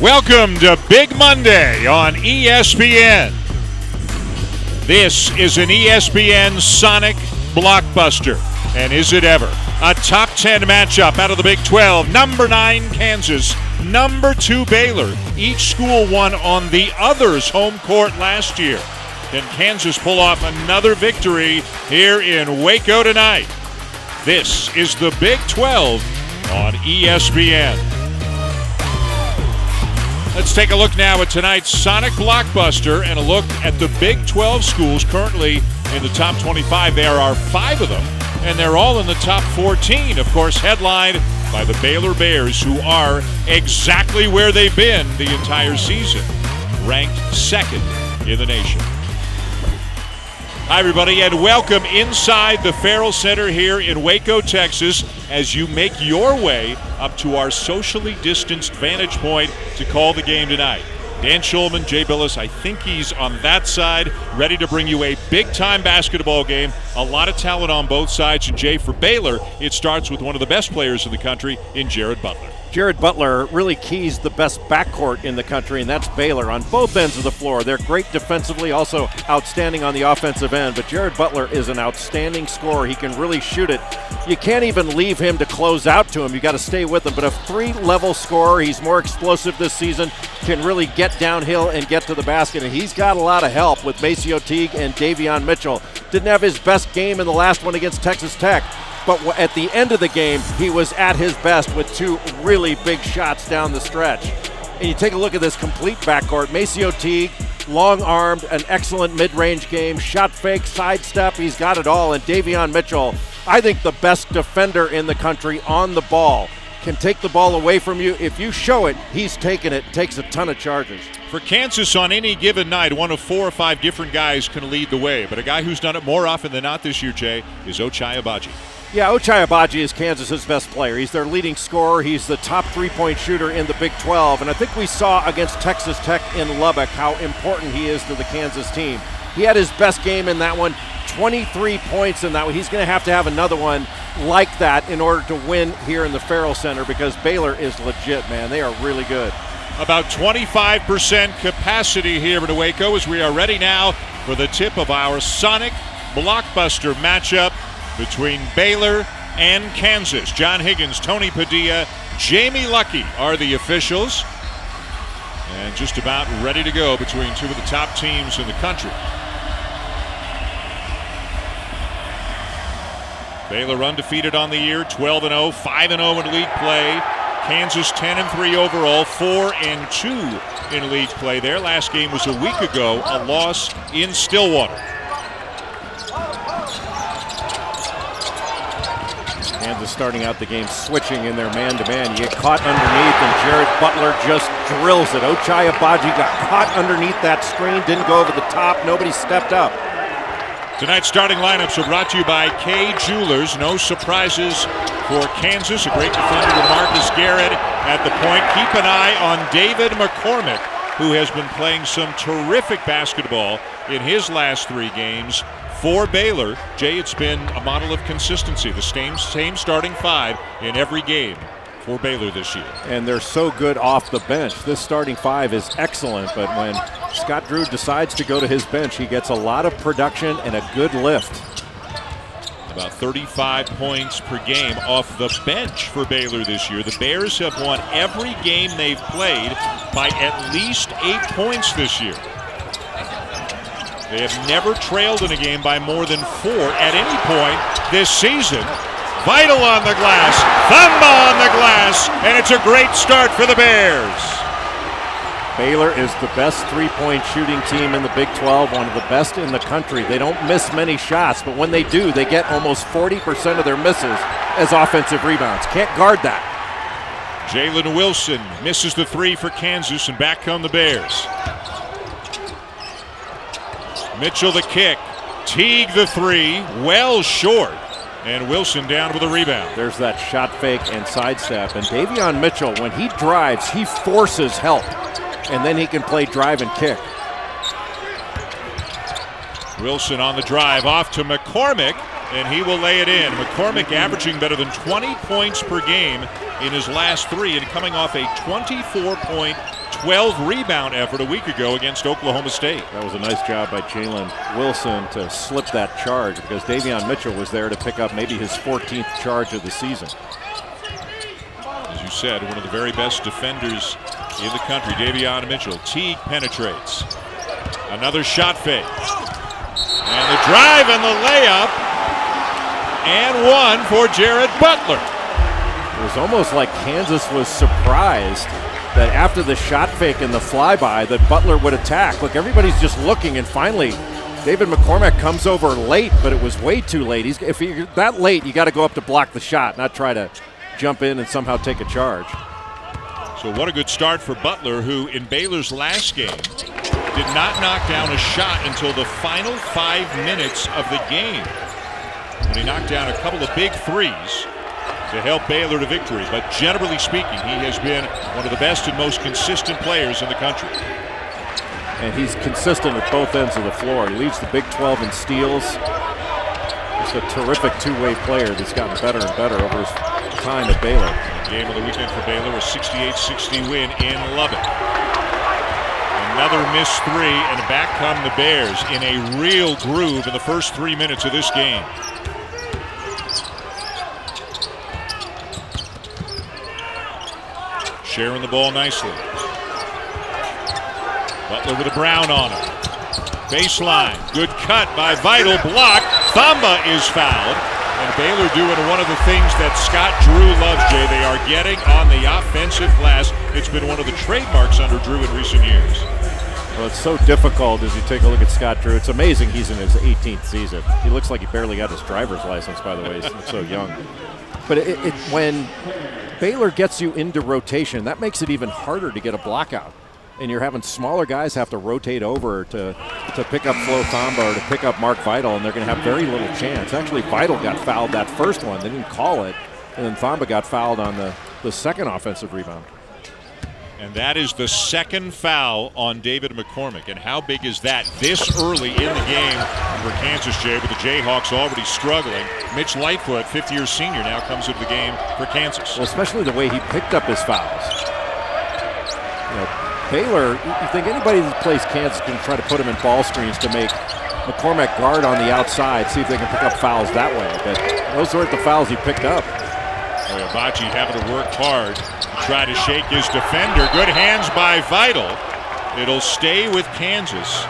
Welcome to Big Monday on ESPN. This is an ESPN Sonic blockbuster. And is it ever? A top 10 matchup out of the Big 12. Number 9, Kansas. Number 2, Baylor. Each school won on the other's home court last year. Can Kansas pull off another victory here in Waco tonight? This is the Big 12 on ESPN. Let's take a look now at tonight's Sonic blockbuster and a look at the Big 12 schools currently in the top 25. There are 5 of them, and they're all in the top 14. Of course, headlined by the Baylor Bears, who are exactly where they've been the entire season, ranked 2nd in the nation. Hi, everybody, and welcome inside the Farrell Center here in Waco, Texas, as you make your way up to our socially distanced vantage point to call the game tonight. Dan Schulman, Jay Billis, I think he's on that side, ready to bring you a big-time basketball game. A lot of talent on both sides, and Jay, for Baylor, it starts with one of the best players in the country in Jared Butler. Jared Butler really keys the best backcourt in the country, and that's Baylor on both ends of the floor. They're great defensively, also outstanding on the offensive end, but Jared Butler is an outstanding scorer. He can really shoot it. You can't even leave him to close out to him. You got to stay with him, but a 3-level scorer. He's more explosive this season, can really get downhill and get to the basket, and he's got a lot of help with Maceo Teague and Davion Mitchell. Didn't have his best game in the last one against Texas Tech, but at the end of the game, he was at his best with 2 really big shots down the stretch. And you take a look at this complete backcourt. Maceo Teague, long-armed, an excellent mid-range game, shot fake, sidestep, he's got it all. And Davion Mitchell, I think the best defender in the country on the ball. Can take the ball away from you. If you show it, he's taking it, takes a ton of charges. For Kansas, on any given night, one of 4 or 5 different guys can lead the way. But a guy who's done it more often than not this year, Jay, is Ochai Agbaji. Yeah, Ochai Agbaji is Kansas's best player. He's their leading scorer. He's the top 3-point shooter in the Big 12. And I think we saw against Texas Tech in Lubbock how important he is to the Kansas team. He had his best game in that one, 23 points in that one. He's going to have another one like that in order to win here in the Farrell Center, because Baylor is legit, man. They are really good. About 25% capacity here in Waco as we are ready now for the tip of our Sonic blockbuster matchup between Baylor and Kansas. John Higgins, Tony Padilla, Jamie Luckey are the officials. And just about ready to go between 2 of the top teams in the country. Baylor undefeated on the year, 12-0, 5-0 in league play. Kansas 10-3 overall, 4-2 in league play. Their last game was a week ago, a loss in Stillwater. Kansas starting out the game switching in their man-to-man. You get caught underneath, and Jared Butler just drills it. Ochai Agbaji got caught underneath that screen, didn't go over the top, nobody stepped up. Tonight's starting lineups are brought to you by Kay Jewelers. No surprises for Kansas. A great defender with Marcus Garrett at the point. Keep an eye on David McCormick, who has been playing some terrific basketball in his last 3 games. For Baylor, Jay, it's been a model of consistency. The same starting 5 in every game for Baylor this year. And they're so good off the bench. This starting 5 is excellent, but when Scott Drew decides to go to his bench, he gets a lot of production and a good lift. About 35 points per game off the bench for Baylor this year. The Bears have won every game they've played by at least 8 points this year. They have never trailed in a game by more than 4 at any point this season. Vital on the glass, Thumba on the glass, and it's a great start for the Bears. Baylor is the best 3-point shooting team in the Big 12, one of the best in the country. They don't miss many shots, but when they do, they get almost 40% of their misses as offensive rebounds. Can't guard that. Jalen Wilson misses the 3 for Kansas, and back come the Bears. Mitchell the kick, Teague the 3, well short, and Wilson down with a rebound. There's that shot fake and sidestep, and Davion Mitchell, when he drives, he forces help, and then he can play drive and kick. Wilson on the drive, off to McCormick, and he will lay it in. McCormick averaging better than 20 points per game in his last 3 and coming off a 24-point 12-rebound effort a week ago against Oklahoma State. That was a nice job by Jalen Wilson to slip that charge, because Davion Mitchell was there to pick up maybe his 14th charge of the season. As you said, one of the very best defenders in the country, Davion Mitchell. Teague penetrates. Another shot fake. And the drive and the layup. And one for Jared Butler. It was almost like Kansas was surprised that after the shot fake and the flyby that Butler would attack. Look, everybody's just looking, and finally David McCormack comes over late, but it was way too late. If you're that late, you got to go up to block the shot, not try to jump in and somehow take a charge. So what a good start for Butler, who in Baylor's last game did not knock down a shot until the final 5 minutes of the game, when he knocked down a couple of big threes to help Baylor to victory. But generally speaking, he has been one of the best and most consistent players in the country. And he's consistent at both ends of the floor. He leads the Big 12 in steals. He's a terrific two-way player that's gotten better and better over his time at Baylor. The game of the weekend for Baylor, a 68-60 win in Lubbock. Another missed three, and back come the Bears in a real groove in the first 3 minutes of this game. Sharing the ball nicely. Butler with a Brown on him. Baseline. Good cut by Vital. Block. Thamba is fouled. And Baylor doing one of the things that Scott Drew loves, Jay. They are getting on the offensive glass. It's been one of the trademarks under Drew in recent years. Well, it's so difficult as you take a look at Scott Drew. It's amazing he's in his 18th season. He looks like he barely got his driver's license, by the way. He's so young. But when Baylor gets you into rotation, that makes it even harder to get a block out. And you're having smaller guys have to rotate over to pick up Flo Thamba or to pick up Mark Vital, and they're going to have very little chance. Actually, Vital got fouled that first one. They didn't call it. And then Thamba got fouled on the second offensive rebound. And that is the second foul on David McCormack. And how big is that this early in the game for Kansas, Jay, with the Jayhawks already struggling? Mitch Lightfoot, fifth-year senior, now comes into the game for Kansas. Well, especially the way he picked up his fouls. You know, Baylor, you think anybody that plays Kansas can try to put him in ball screens to make McCormack guard on the outside, see if they can pick up fouls that way. But those weren't the fouls he picked up. Abachi having to work hard to try to shake his defender. Good hands by Vital. It'll stay with Kansas.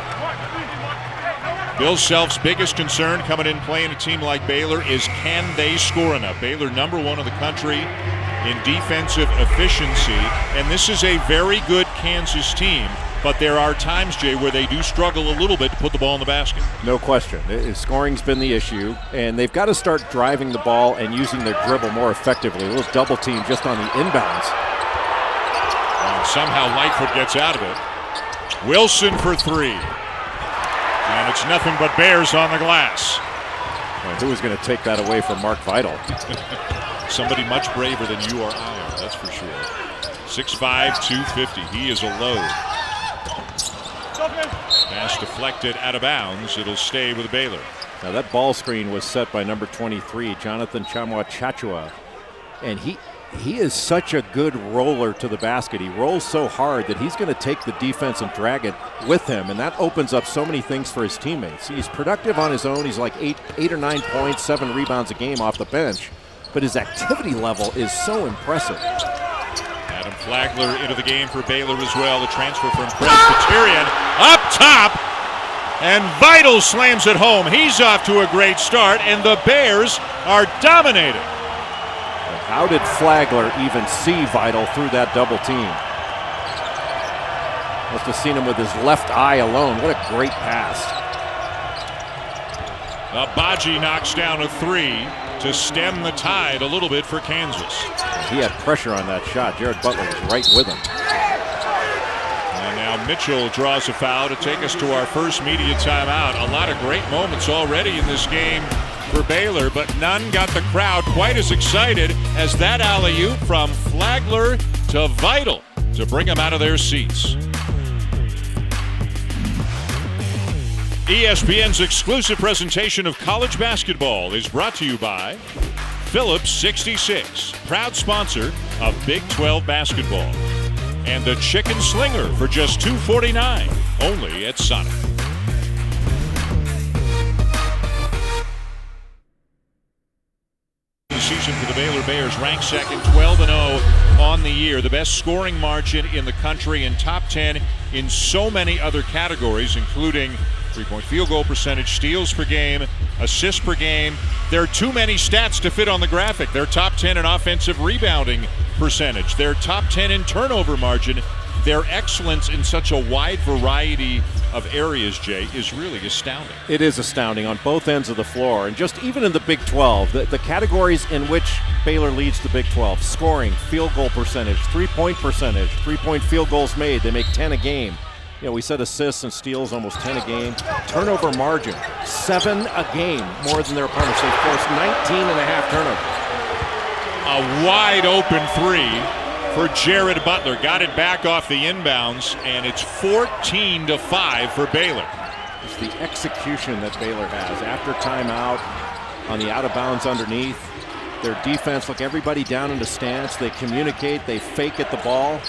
Bill Self's biggest concern coming in playing a team like Baylor is, can they score enough? Baylor #1 in the country in defensive efficiency, and this is a very good Kansas team, but there are times, Jay, where they do struggle a little bit to put the ball in the basket. No question. Scoring's been the issue, and they've got to start driving the ball and using their dribble more effectively. A little double team just on the inbounds. And somehow Lightfoot gets out of it. Wilson for three. And it's nothing but Bears on the glass. Well, who was going to take that away from Mark Vital? Somebody much braver than you or I are, that's for sure. 6'5", 250. He is a load. Pass deflected out of bounds. It'll stay with Baylor. Now that ball screen was set by number 23, Jonathan Chamwa-Chachua. And he is such a good roller to the basket. He rolls so hard that he's going to take the defense and drag it with him, and that opens up so many things for his teammates. He's productive on his own. He's like 8 or 9 points, 7 rebounds a game off the bench. But his activity level is so impressive. Adam Flagler into the game for Baylor as well. The transfer from Presbyterian up top. And Vital slams it home. He's off to a great start, and the Bears are dominating. How did Flagler even see Vital through that double team? Must have seen him with his left eye alone. What a great pass. Abaji knocks down a three to stem the tide a little bit for Kansas. He had pressure on that shot. Jared Butler was right with him. And now Mitchell draws a foul to take us to our first media timeout. A lot of great moments already in this game for Baylor, but none got the crowd quite as excited as that alley-oop from Flagler to Vital to bring them out of their seats. ESPN's exclusive presentation of college basketball is brought to you by Phillips 66, proud sponsor of Big 12 basketball. and the Chicken Slinger for just $2.49, only at Sonic. The season for the Baylor Bears, ranked second, 12-0 on the year. The best scoring margin in the country and top 10 in so many other categories, including three-point field goal percentage, steals per game, assists per game. There are too many stats to fit on the graphic. They're top 10 in offensive rebounding percentage. They're top 10 in turnover margin. Their excellence in such a wide variety of areas, Jay, is really astounding. It is astounding on both ends of the floor. And just even in the Big 12, the categories in which Baylor leads the Big 12, scoring, field goal percentage, three-point percentage, three-point field goals made, they make 10 a game. You know, we said assists and steals, almost 10 a game. Turnover margin, 7 a game, more than their opponents. They forced 19 and a half turnovers. A wide open three for Jared Butler. Got it back off the inbounds, and it's 14-5 for Baylor. It's the execution that Baylor has. After timeout, on the out-of-bounds underneath, their defense, look, everybody down into stance. They communicate, they fake at the ball.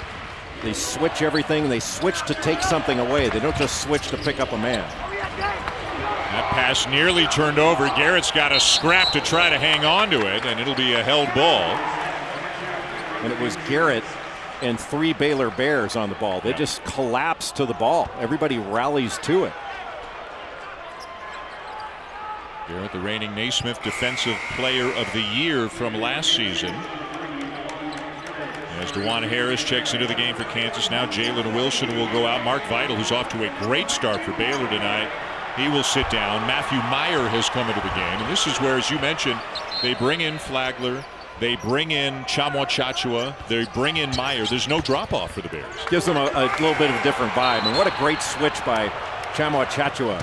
They switch everything. They switch to take something away. They don't just switch to pick up a man. That pass nearly turned over. Garrett's got a scrap to try to hang on to it, and it'll be a held ball. And it was Garrett and 3 Baylor Bears on the ball. They just collapse to the ball. Everybody rallies to it. Garrett, the reigning Naismith Defensive Player of the Year from last season. As DeJuan Harris checks into the game for Kansas. Now Jalen Wilson will go out. Mark Vital, who's off to a great start for Baylor tonight, he will sit down. Matthew Meyer has come into the game. And this is where, as you mentioned, they bring in Flagler. They bring in Tchamwa Tchatchoua. They bring in Meyer. There's no drop-off for the Bears. Gives them a little bit of a different vibe. And what a great switch by Tchamwa Tchatchoua.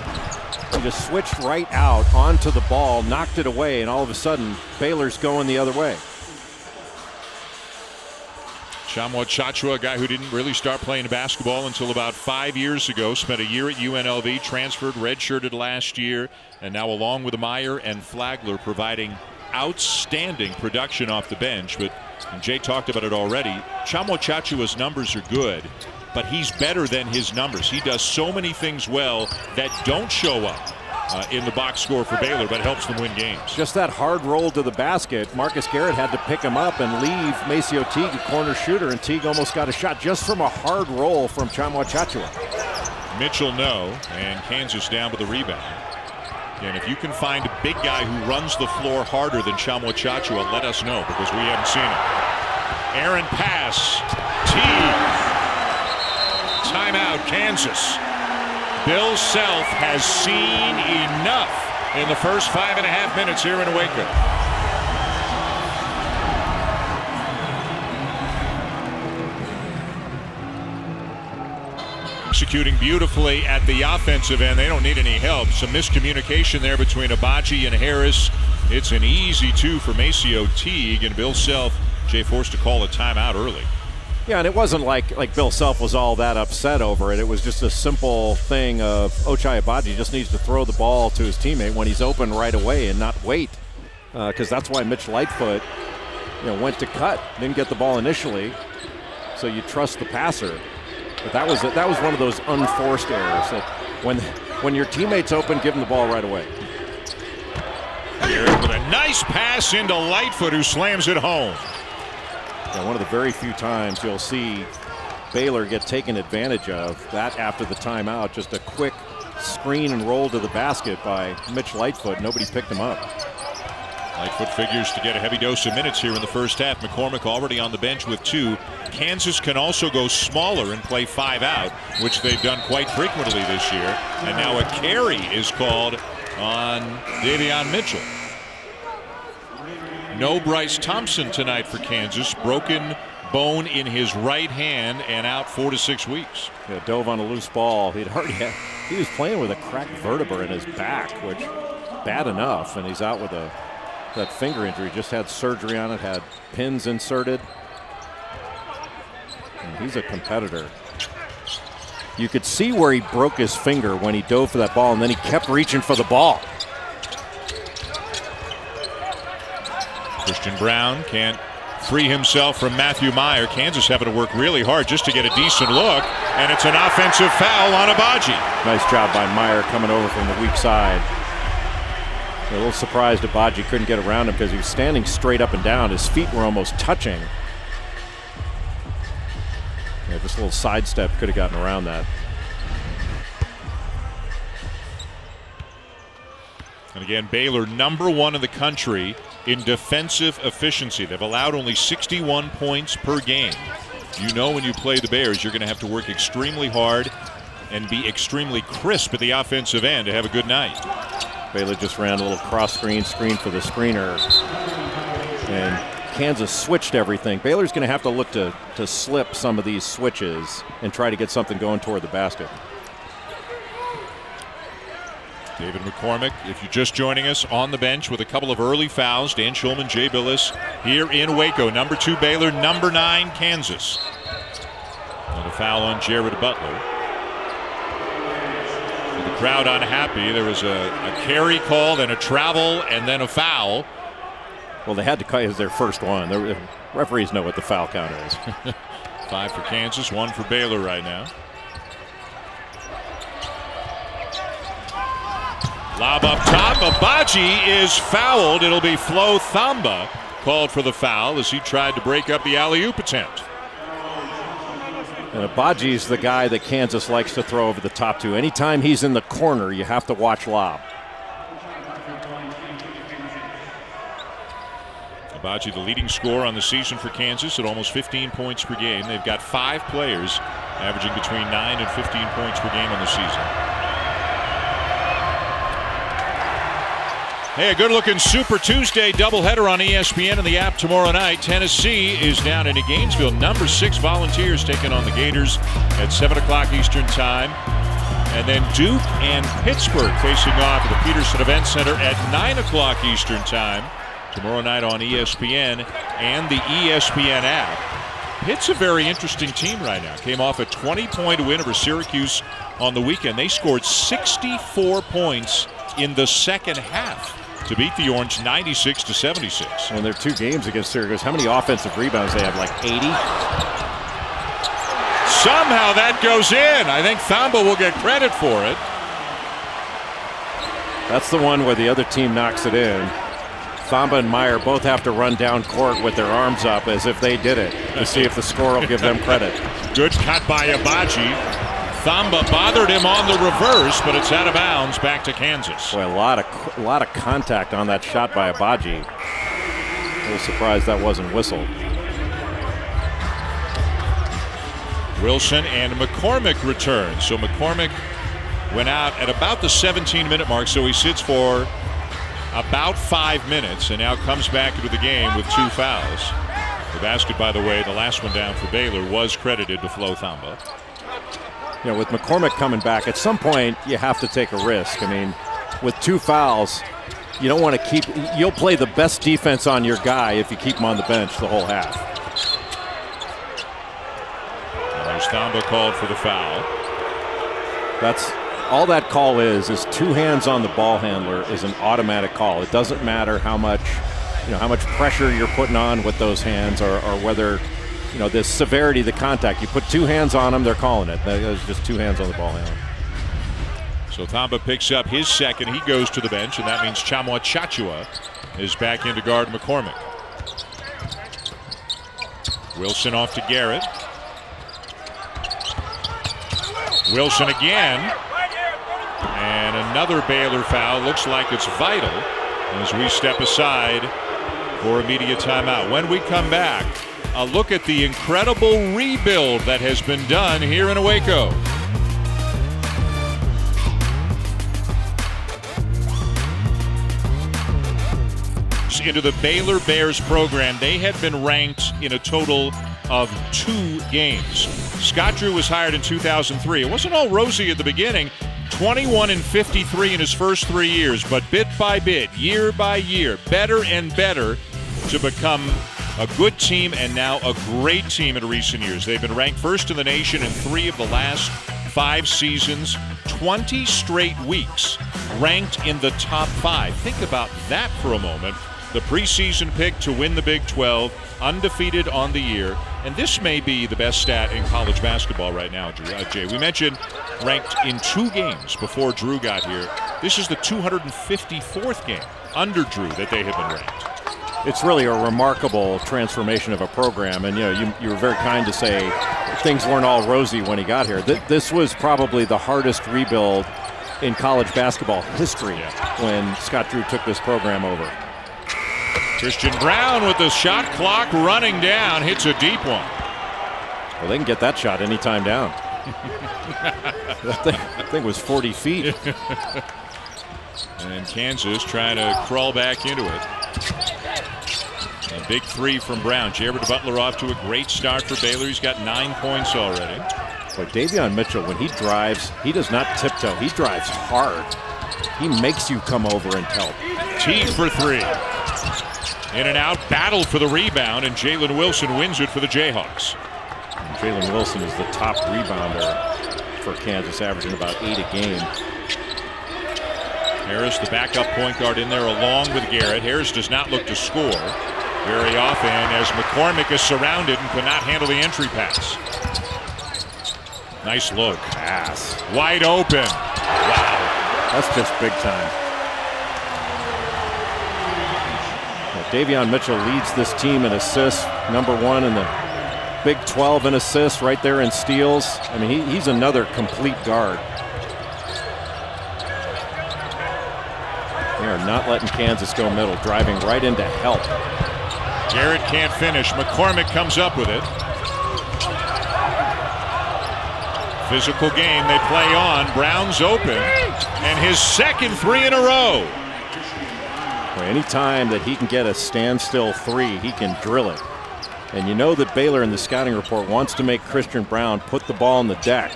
He just switched right out onto the ball, knocked it away, and all of a sudden, Baylor's going the other way. Tchamwa Tchatchoua, a guy who didn't really start playing basketball until about 5 years ago, spent a year at UNLV, transferred, redshirted last year, and now along with Meyer and Flagler providing outstanding production off the bench. But Jay talked about it already. Tchamwa Tchatchoua's numbers are good, but he's better than his numbers. He does so many things well that don't show up in the box score for Baylor, but helps them win games. Just that hard roll to the basket. Marcus Garrett had to pick him up and leave Maceo Teague a corner shooter, and Teague almost got a shot just from a hard roll from Tchamwa Tchatchoua. Mitchell no, and Kansas down with the rebound. And if you can find a big guy who runs the floor harder than Tchamwa Tchatchoua, let us know, because we haven't seen it. Aaron pass. Teague. Timeout, Kansas. Bill Self has seen enough in the first 5.5 minutes here in Waco. Executing beautifully at the offensive end. They don't need any help. Some miscommunication there between Abaji and Harris. It's an easy 2 for Maceo Teague, and Bill Self, Jay, forced to call a timeout early. Yeah, and it wasn't like Bill Self was all that upset over it. It was just a simple thing of Ochai Agbaji just needs to throw the ball to his teammate when he's open right away and not wait. Because that's why Mitch Lightfoot, went to cut, didn't get the ball initially. So you trust the passer. But that was one of those unforced errors. That when your teammate's open, give him the ball right away. Here with a nice pass into Lightfoot, who slams it home. Yeah, one of the very few times you'll see Baylor get taken advantage of. That after the timeout, just a quick screen and roll to the basket by Mitch Lightfoot. Nobody picked him up. Lightfoot figures to get a heavy dose of minutes here in the first half. McCormick already on the bench with 2. Kansas can also go smaller and play 5 out, which they've done quite frequently this year. And now a carry is called on Davion Mitchell. No Bryce Thompson tonight for Kansas. Broken bone in his right hand and out 4 to 6 weeks. Yeah, dove on a loose ball. He was playing with a cracked vertebra in his back, which bad enough, and he's out with that finger injury. Just had surgery on it, had pins inserted. And he's a competitor. You could see where he broke his finger when he dove for that ball, and then he kept reaching for the ball. Christian Brown can't free himself from Matthew Meyer. Kansas having to work really hard just to get a decent look, and it's an offensive foul on Agbaji. Nice job by Meyer coming over from the weak side. A little surprised Agbaji couldn't get around him because he was standing straight up and down. His feet were almost touching. Yeah, just a little sidestep could have gotten around that. And again, Baylor #1 in the country in defensive efficiency. They've allowed only 61 points per game. You know when you play the Bears, you're going to have to work extremely hard and be extremely crisp at the offensive end to have a good night. Baylor just ran a little cross screen for the screener. And Kansas switched everything. Baylor's going to have to look to slip some of these switches and try to get something going toward the basket. David McCormick, if you're just joining us, on the bench with a couple of early fouls. Dan Schulman, Jay Billis here in Waco. #2 Baylor, #9 Kansas. And a foul on Jared Butler. With the crowd unhappy, there was a carry call, then a travel, and then a foul. Well, they had to cut as their first one. The referees know what the foul count is. 5 for Kansas, 1 for Baylor right now. Lob up top. Agbaji is fouled. It'll be Flo Thamba called for the foul as he tried to break up the alley-oop attempt. And Agbaji's the guy that Kansas likes to throw over the top to. Anytime he's in the corner, you have to watch lob. Agbaji, the leading scorer on the season for Kansas at almost 15 points per game. They've got 5 players averaging between 9 and 15 points per game on the season. Hey, a good-looking Super Tuesday doubleheader on ESPN and the app tomorrow night. Tennessee is down into Gainesville. #6 Volunteers taking on the Gators at 7 o'clock Eastern Time. And then Duke and Pittsburgh facing off at the Peterson Event Center at 9 o'clock Eastern Time tomorrow night on ESPN and the ESPN app. Pitt's a very interesting team right now. Came off a 20-point win over Syracuse on the weekend. They scored 64 points in the second half to beat the Orange 96-76. Well, their 2 games against Syracuse, how many offensive rebounds they have? Like 80? Somehow that goes in. I think Thamba will get credit for it. That's the one where the other team knocks it in. Thamba and Meyer both have to run down court with their arms up as if they did it to see if the score will give them credit. Good cut by Agbaji. Thamba bothered him on the reverse, but it's out of bounds back to Kansas. Boy, a lot of contact on that shot by Agbaji. A little surprised that wasn't whistled. Wilson and McCormick return. So McCormick went out at about the 17-minute mark, so he sits for about 5 minutes and now comes back into the game with 2 fouls. The basket, by the way, the last one down for Baylor, was credited to Flo Thamba. You know, with McCormick coming back, at some point you have to take a risk. I mean, with 2 fouls, you don't want to keep. You'll play the best defense on your guy if you keep him on the bench the whole half. And there's Thamba called for the foul. That's all that call is 2 hands on the ball handler is an automatic call. It doesn't matter how much pressure you're putting on with those hands or whether. You know, the severity of the contact. You put 2 hands on them, they're calling it. That was just 2 hands on the ball handler. So Thamba picks up his second. He goes to the bench, and that means Chamwa Chachua is back in to guard McCormick. Wilson off to Garrett. Wilson again. And another Baylor foul. Looks like it's vital as we step aside for a media timeout. When we come back, a look at the incredible rebuild that has been done here in Waco. Into the Baylor Bears program. They had been ranked in a total of 2 games. Scott Drew was hired in 2003. It wasn't all rosy at the beginning. 21-53 in his first 3 years, but bit by bit, year by year, better and better to become a good team and now a great team in recent years. They've been ranked first in the nation in 3 of the last 5 seasons, 20 straight weeks ranked in the top 5. Think about that for a moment. the preseason pick to win the Big 12, undefeated on the year. And this may be the best stat in college basketball right now, Jay. We mentioned ranked in 2 games before Drew got here. This is the 254th game under Drew that they have been ranked. It's really a remarkable transformation of a program. And, you were very kind to say things weren't all rosy when he got here. This was probably the hardest rebuild in college basketball history when Scott Drew took this program over. Christian Braun with the shot clock running down, hits a deep one. Well, they can get that shot anytime down. that thing was 40 feet. And Kansas trying to crawl back into it. A big 3 from Brown. Jared Butler off to a great start for Baylor. He's got 9 points already. But Davion Mitchell, when he drives, he does not tiptoe. He drives hard. He makes you come over and help. T for 3. In and out, battle for the rebound, and Jalen Wilson wins it for the Jayhawks. Jalen Wilson is the top rebounder for Kansas, averaging about 8 a game. Harris, the backup point guard, in there along with Garrett. Harris does not look to score very often as McCormick is surrounded and could not handle the entry pass. Nice look. Pass. Wide open. Wow. That's just big time. Davion Mitchell leads this team in assists, #1 in the Big 12 in assists, right there in steals. I mean, he's another complete guard. They are not letting Kansas go middle, driving right into help. Garrett can't finish. McCormick comes up with it. Physical game they play on. Brown's open, and his second 3 in a row. Anytime that he can get a standstill 3, he can drill it. And you know that Baylor in the scouting report wants to make Christian Braun put the ball on the deck.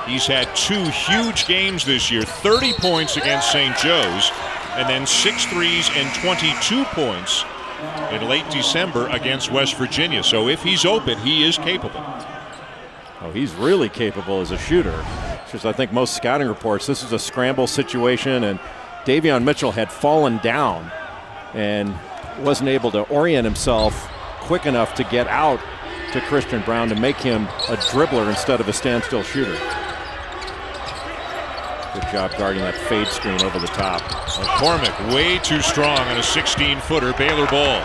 He's had 2 huge games this year, 30 points against St. Joe's, and then 6 threes and 22 points in late December against West Virginia. So if he's open, he is capable. Oh, he's really capable as a shooter. Because I think most scouting reports, this is a scramble situation, and Davion Mitchell had fallen down and wasn't able to orient himself quick enough to get out to Christian Braun to make him a dribbler instead of a standstill shooter. Good job guarding that fade screen over the top. McCormick way too strong on a 16-footer. Baylor ball.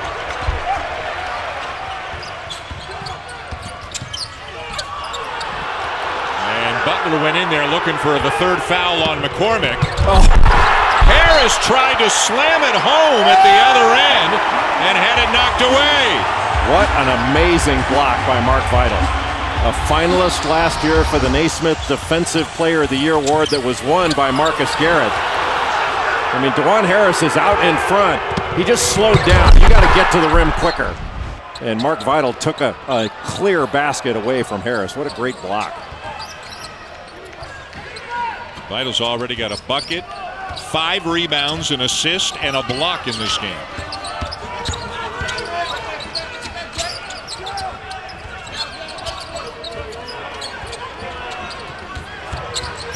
And Butler went in there looking for the 3rd foul on McCormick. Oh. Harris tried to slam it home at the other end and had it knocked away. What an amazing block by Mark Vital. A finalist last year for the Naismith Defensive Player of the Year award that was won by Marcus Garrett. I mean, DeJuan Harris is out in front. He just slowed down. You got to get to the rim quicker. And Mark Vital took a clear basket away from Harris. What a great block. Vital's already got a bucket, 5 rebounds, an assist, and a block in this game.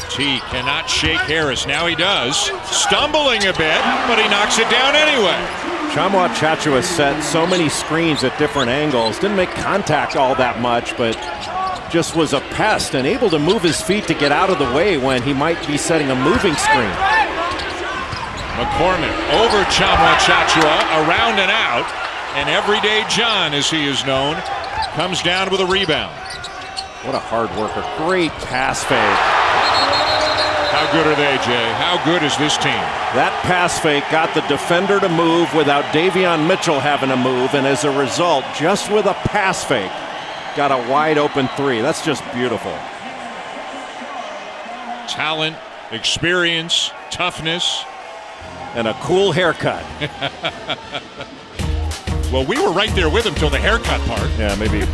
T cannot shake Harris. Now he does. Stumbling a bit, but he knocks it down anyway. Tchamwa Tchatchoua set so many screens at different angles. Didn't make contact all that much, but just was a pest and able to move his feet to get out of the way when he might be setting a moving screen. McCormick over Tchamwa Tchatchoua, around and out. And Everyday John, as he is known, comes down with a rebound. What a hard worker. Great pass fake. How good are they, Jay? How good is this team? That pass fake got the defender to move without Davion Mitchell having to move, and as a result, just with a pass fake, got a wide open 3. That's just beautiful. Talent, experience, toughness. And a cool haircut. Well, we were right there with him till the haircut part. Yeah, maybe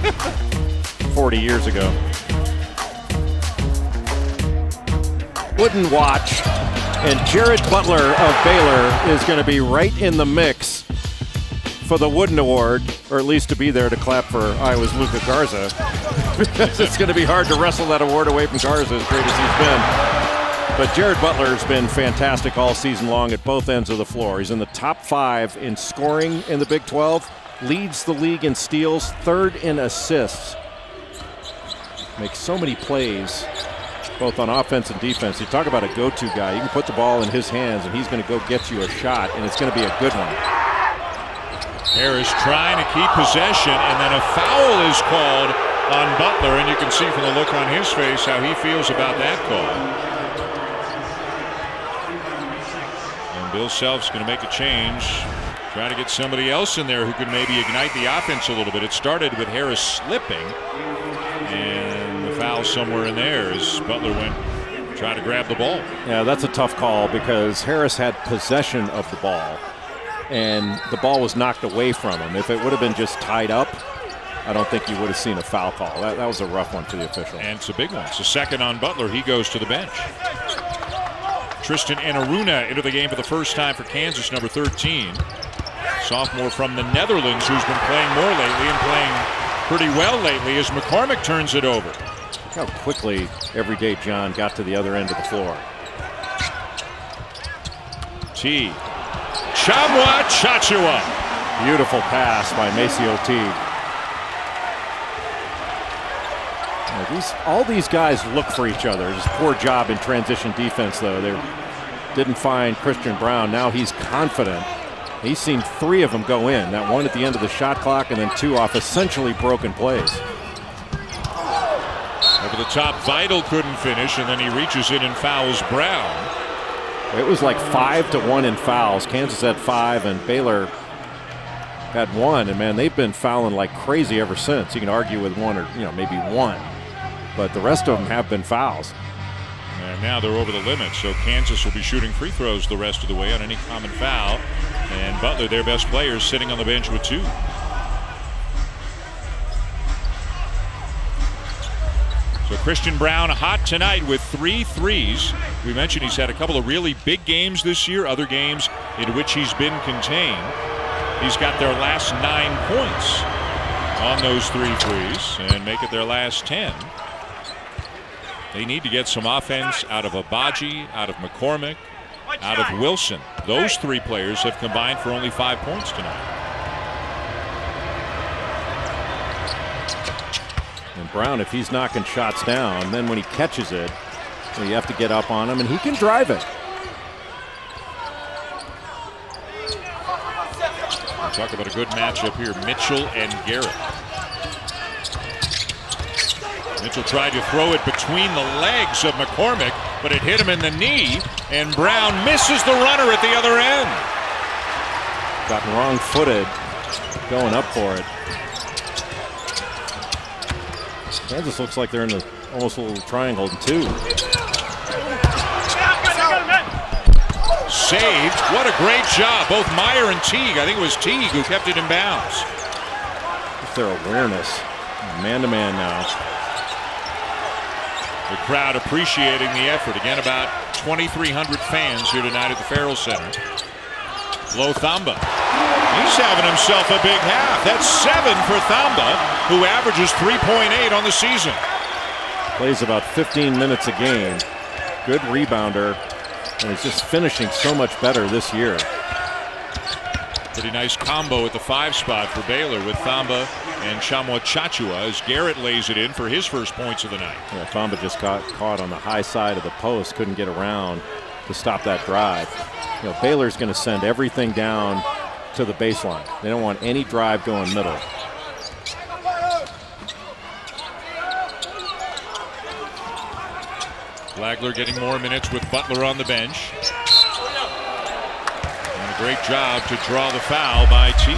40 years ago. Wooden watch, and Jared Butler of Baylor is going to be right in the mix for the Wooden Award, or at least to be there to clap for Iowa's Luka Garza. Because it's going to be hard to wrestle that award away from Garza, as great as he's been. But Jared Butler's been fantastic all season long at both ends of the floor. He's in the top 5 in scoring in the Big 12, leads the league in steals, 3rd in assists. Makes so many plays, both on offense and defense. You talk about a go-to guy. You can put the ball in his hands, and he's going to go get you a shot, and it's going to be a good one. Harris trying to keep possession, and then a foul is called on Butler, and you can see from the look on his face how he feels about that call. And Bill Self's going to make a change, try to get somebody else in there who can maybe ignite the offense a little bit. It started with Harris slipping, and the foul somewhere in there as Butler went try to grab the ball. Yeah, that's a tough call because Harris had possession of the ball, and the ball was knocked away from him. If it would have been just tied up, I don't think you would have seen a foul call. That was a rough one for the official. And it's a big one. It's a second on Butler. He goes to the bench. Tristan Enaruna into the game for the first time for Kansas, number 13. Sophomore from the Netherlands who's been playing more lately and playing pretty well lately as McCormick turns it over. Look how quickly Everyday John got to the other end of the floor. T. Chamwa Chachua. Beautiful pass by Maceo Teague. All these guys look for each other. Just poor job in transition defense, though. They didn't find Christian Brown. Now he's confident. He's seen 3 of them go in. That one at the end of the shot clock and then 2 off essentially broken plays. Over the top, Vidal couldn't finish, and then he reaches in and fouls Brown. It was like 5-1 in fouls. Kansas had 5 and Baylor had 1. And man, they've been fouling like crazy ever since. You can argue with 1 or maybe 1. But the rest of them have been fouls. And now they're over the limit, so Kansas will be shooting free throws the rest of the way on any common foul. And Butler, their best player, sitting on the bench with 2. So Christian Brown hot tonight with 3 threes. We mentioned he's had a couple of really big games this year, other games in which he's been contained. He's got their last 9 points on those 3 threes and make it their last 10. They need to get some offense out of Abaji, out of McCormick, out of Wilson. Those 3 players have combined for only 5 points tonight. And Brown, if he's knocking shots down, then when he catches it, you have to get up on him, and he can drive it. Talk about a good matchup here, Mitchell and Garrett. Mitchell tried to throw it between the legs of McCormick, but it hit him in the knee, and Brown misses the runner at the other end. Got wrong-footed, going up for it. Kansas looks like they're in almost a little triangle, 2. Saved. What a great job. Both Meyer and Teague. I think it was Teague who kept it in bounds. Just their awareness. Man-to-man now. The crowd appreciating the effort. Again, about 2,300 fans here tonight at the Farrell Center. Lo Thamba. He's having himself a big half. That's 7 for Thamba, who averages 3.8 on the season. Plays about 15 minutes a game. Good rebounder. And he's just finishing so much better this year. Pretty nice combo at the 5 spot for Baylor with Thamba and Chamwa Chachua as Garrett lays it in for his first points of the night. Yeah, Thamba just got caught on the high side of the post, couldn't get around to stop that drive. Baylor's going to send everything down to the baseline. They don't want any drive going middle. Flagler getting more minutes with Butler on the bench. And a great job to draw the foul by T.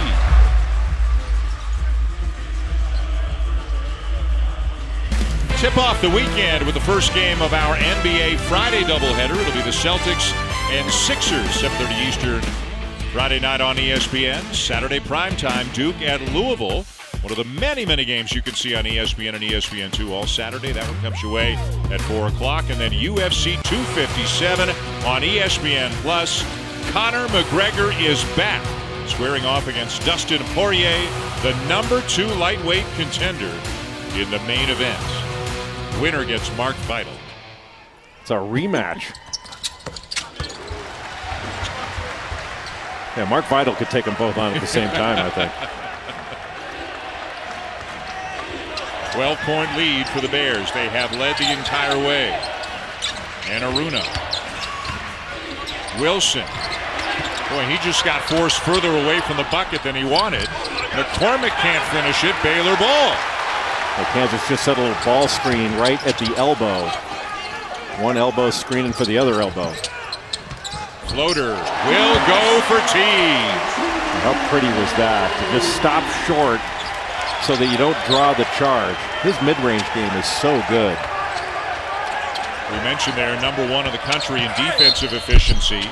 Tip off the weekend with the first game of our NBA Friday doubleheader. It'll be the Celtics and Sixers, 7:30 Eastern, Friday night on ESPN. Saturday primetime, Duke at Louisville. One of the many, many games you can see on ESPN and ESPN2 all Saturday. That one comes your way at 4 o'clock. And then UFC 257 on ESPN+. Conor McGregor is back, squaring off against Dustin Poirier, the number 2 lightweight contender in the main event. Winner gets Mark Vidal. It's a rematch. Yeah, Mark Vidal could take them both on at the same time, I think. 12-point lead for the Bears. They have led the entire way. And Aruna. Wilson. Boy, he just got forced further away from the bucket than he wanted. McCormick can't finish it. Baylor ball. Well, Kansas just set a little ball screen right at the elbow. One elbow screening for the other elbow. Floater will go for Teague. How pretty was that? To just stop short so that you don't draw the charge. His mid-range game is so good. We mentioned they're number 1 in the country in defensive efficiency.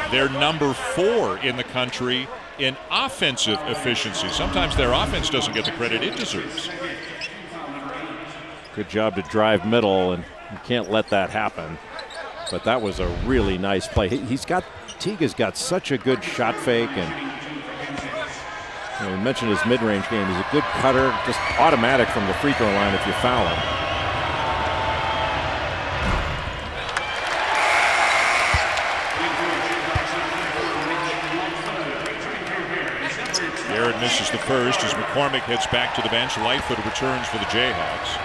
They're number 4 in the country in offensive efficiency. Sometimes their offense doesn't get the credit it deserves. Good job to drive middle, and you can't let that happen. But that was a really nice play. Teague has got such a good shot fake, and we mentioned his mid-range game. He's a good cutter, just automatic from the free throw line if you foul him. Garrett misses the first as McCormick heads back to the bench. Lightfoot returns for the Jayhawks.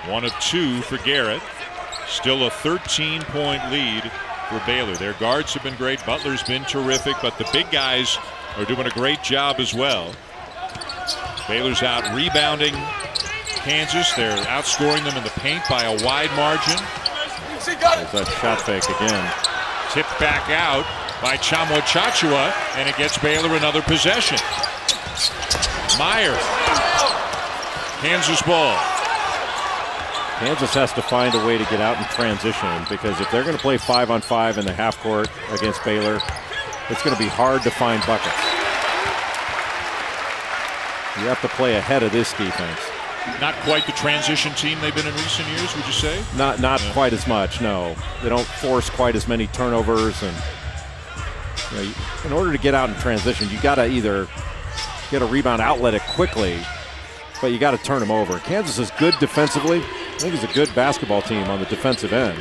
One of 2 for Garrett. Still a 13-point lead for Baylor. Their guards have been great. Butler's been terrific, but the big guys are doing a great job as well. Baylor's out rebounding Kansas. They're outscoring them in the paint by a wide margin. There's that shot fake again. Tipped back out by Tchamwa Tchatchoua, and it gets Baylor another possession. Meyer. Kansas ball. Kansas has to find a way to get out in transition, because if they're going to play 5-on-5 in the half court against Baylor, it's going to be hard to find buckets. You have to play ahead of this defense. Not quite the transition team they've been in recent years, would you say? Not quite as much, no. They don't force quite as many turnovers, and in order to get out in transition, you got to either get a rebound, outlet it quickly, but you got to turn them over. Kansas is good defensively. I think it's a good basketball team on the defensive end,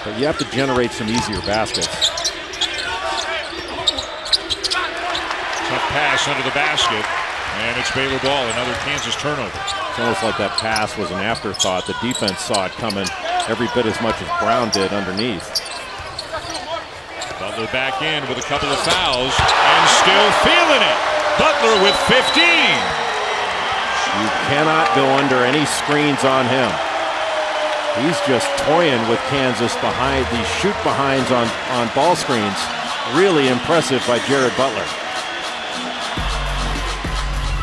but you have to generate some easier baskets. Tough pass under the basket, and it's Baylor ball, another Kansas turnover. It's almost like that pass was an afterthought. The defense saw it coming every bit as much as Brown did underneath. Butler back in with a couple of fouls, and still feeling it. Butler with 15. You cannot go under any screens on him. He's just toying with Kansas behind these shoot behinds on ball screens. Really impressive by Jared Butler.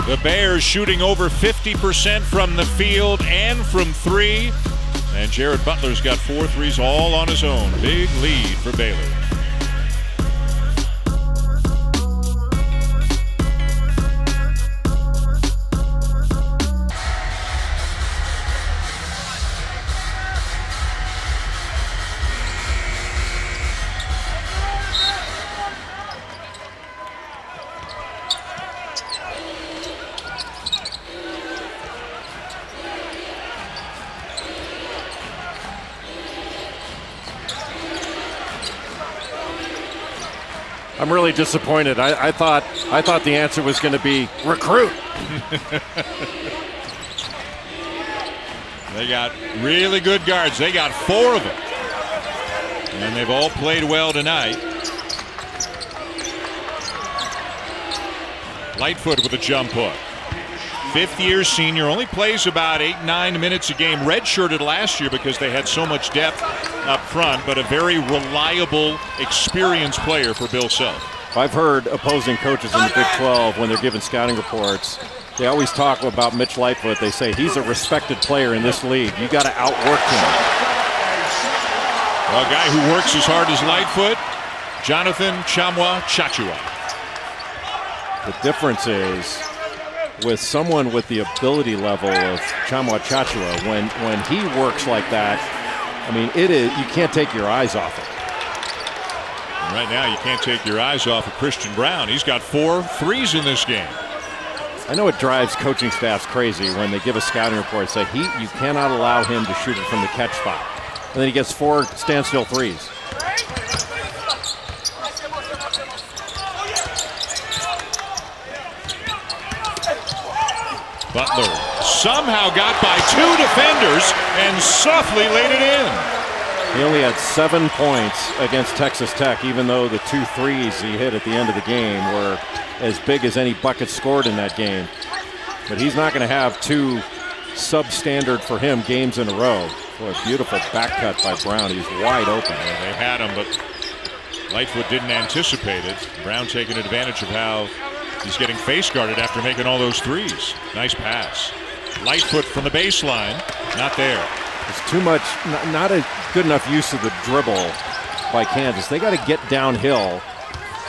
The Bears shooting over 50% from the field and from 3. And Jared Butler's got 4 threes all on his own. Big lead for Baylor. I'm really disappointed. I thought the answer was going to be recruit. They got really good guards. They got 4 of them. And they've all played well tonight. Lightfoot with a jump hook. 5th-year senior, only plays about 8-9 minutes a game. Redshirted last year because they had so much depth up front, but a very reliable, experienced player for Bill Self. I've heard opposing coaches in the Big 12, when they're giving scouting reports, they always talk about Mitch Lightfoot. They say he's a respected player in this league. You got to outwork him. Well, a guy who works as hard as Lightfoot, Jonathan Tchamwa Tchatchoua. The difference is, with someone with the ability level of Tchamwa Tchatchoua, when he works like that, I mean, you can't take your eyes off it. And right now, you can't take your eyes off of Christian Brown. He's got 4 threes in this game. I know it drives coaching staffs crazy when they give a scouting report and say, you cannot allow him to shoot it from the catch spot. And then he gets 4 standstill threes. Butler somehow got by 2 defenders and softly laid it in. He only had 7 points against Texas Tech, even though the 2 threes he hit at the end of the game were as big as any bucket scored in that game. But he's not going to have 2 substandard for him games in a row. Boy, a beautiful back cut by Brown. He's wide open. Yeah, they had him, but Lightfoot didn't anticipate it. Brown taking advantage of how he's getting face guarded after making all those threes. Nice pass. Lightfoot from the baseline. Not there. It's too much, not a good enough use of the dribble by Kansas. They got to get downhill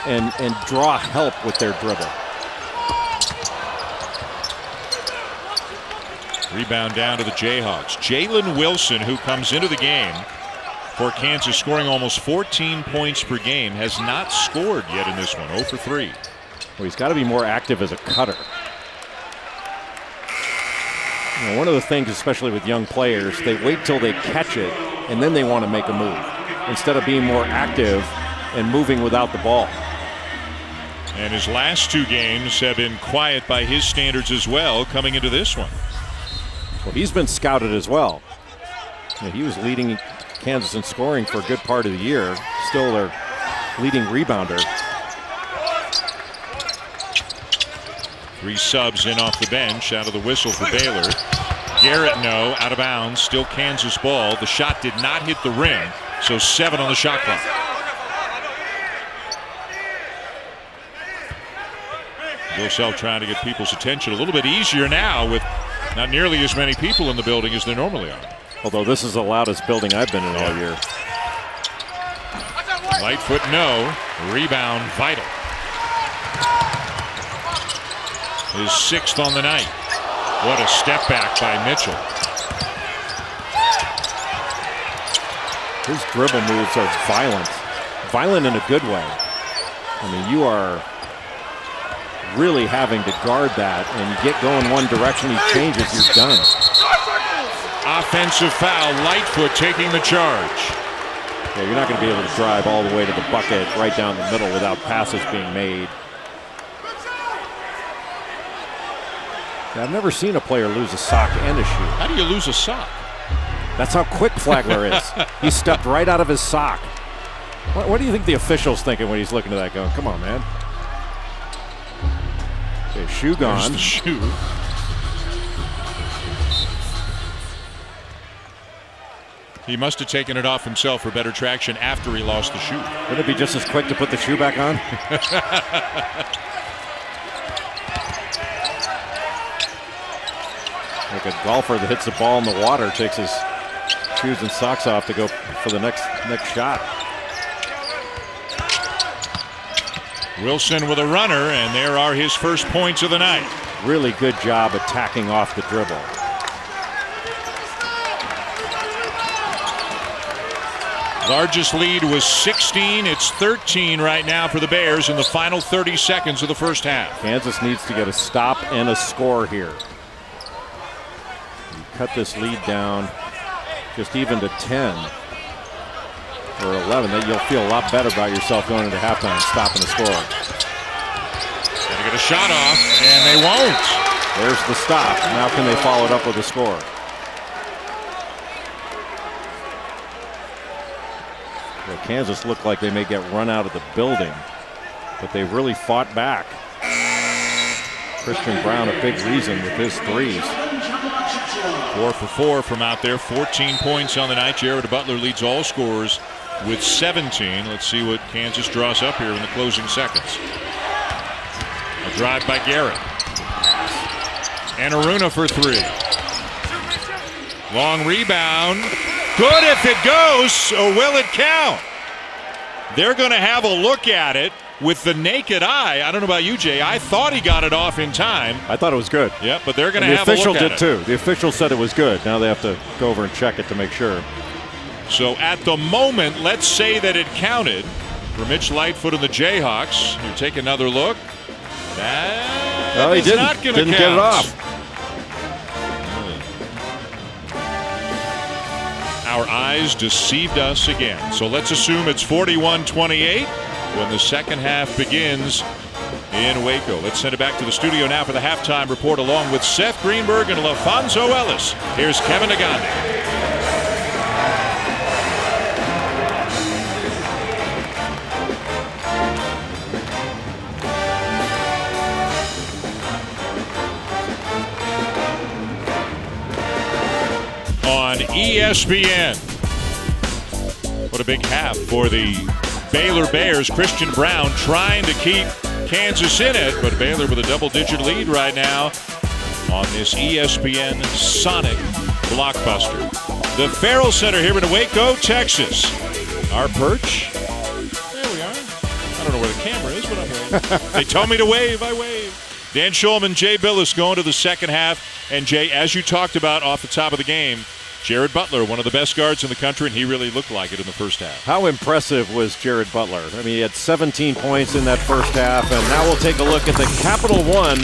and draw help with their dribble. Rebound down to the Jayhawks. Jalen Wilson, who comes into the game for Kansas scoring almost 14 points per game, has not scored yet in this one. 0 for 3. Well, he's got to be more active as a cutter. You know, one of the things, especially with young players, they wait till they catch it and then they want to make a move instead of being more active and moving without the ball. And his last 2 games have been quiet by his standards as well coming into this one. Well, he's been scouted as well. You know, he was leading Kansas in scoring for a good part of the year. Still their leading rebounder. 3 subs in off the bench out of the whistle for Baylor. Garrett, no, out of bounds. Still Kansas ball. The shot did not hit the rim, so 7 on the shot clock. Bill Self trying to get people's attention a little bit easier now with not nearly as many people in the building as there normally are. Although this is the loudest building I've been in all year. Lightfoot, no. Rebound, Vital. His 6th on the night. What a step back by Mitchell. His dribble moves are violent. Violent in a good way. I mean, you are really having to guard that, and you get going one direction, he changes, you're done. Offensive foul, Lightfoot taking the charge. Yeah, you're not going to be able to drive all the way to the bucket right down the middle without passes being made. Yeah, I've never seen a player lose a sock and a shoe. How do you lose a sock? That's how quick Flagler is. He stepped right out of his sock. What do you think the official's thinking when he's looking at that going, come on, man. Okay, shoe gone. There's the shoe. He must have taken it off himself for better traction after he lost the shoe. Wouldn't it be just as quick to put the shoe back on? Like a golfer that hits the ball in the water, takes his shoes and socks off to go for the next shot. Wilson with a runner, and there are his first points of the night. Really good job attacking off the dribble. Largest lead was 16. It's 13 right now for the Bears in the final 30 seconds of the first half. Kansas needs to get a stop and a score here. You cut this lead down just even to 10 or 11. Then you'll feel a lot better about yourself going into halftime, stopping the score. Gotta get a shot off, and they won't. There's the stop. Now can they follow it up with a score? Well, Kansas looked like they may get run out of the building, but they really fought back. Christian Brown, a big reason with his threes. 4 for 4 from out there, 14 points on the night. Jared Butler leads all scorers with 17. Let's see what Kansas draws up here in the closing seconds. A drive by Garrett. And Aruna for 3. Long rebound. Good if it goes, or will it count? They're going to have a look at it with the naked eye. I don't know about you, Jay. I thought he got it off in time. I thought it was good. Yep, but they're going to have a look at it. The official did too. The official said it was good. Now they have to go over and check it to make sure. So at the moment, let's say that it counted for Mitch Lightfoot and the Jayhawks. You take another look. No, he didn't. Not gonna didn't count. get it off. Our eyes deceived us again. So let's assume it's 41-28 when the second half begins in Waco. Let's send it back to the studio now for the halftime report along with Seth Greenberg and LaFonso Ellis. Here's Kevin Nagandi. On ESPN. What a big half for the Baylor Bears. Christian Brown trying to keep Kansas in it, but Baylor with a double-digit lead right now on this ESPN Sonic blockbuster. The Farrell Center here in Waco, Texas. Our perch. There we are. I don't know where the camera is, but I'm waving. They tell me to wave, I wave. Dan Schulman, Jay Billis going to the second half. And Jay, as you talked about off the top of the game, Jared Butler, one of the best guards in the country, and he really looked like it in the first half. How impressive was Jared Butler? I mean, he had 17 points in that first half, and now we'll take a look at the Capital One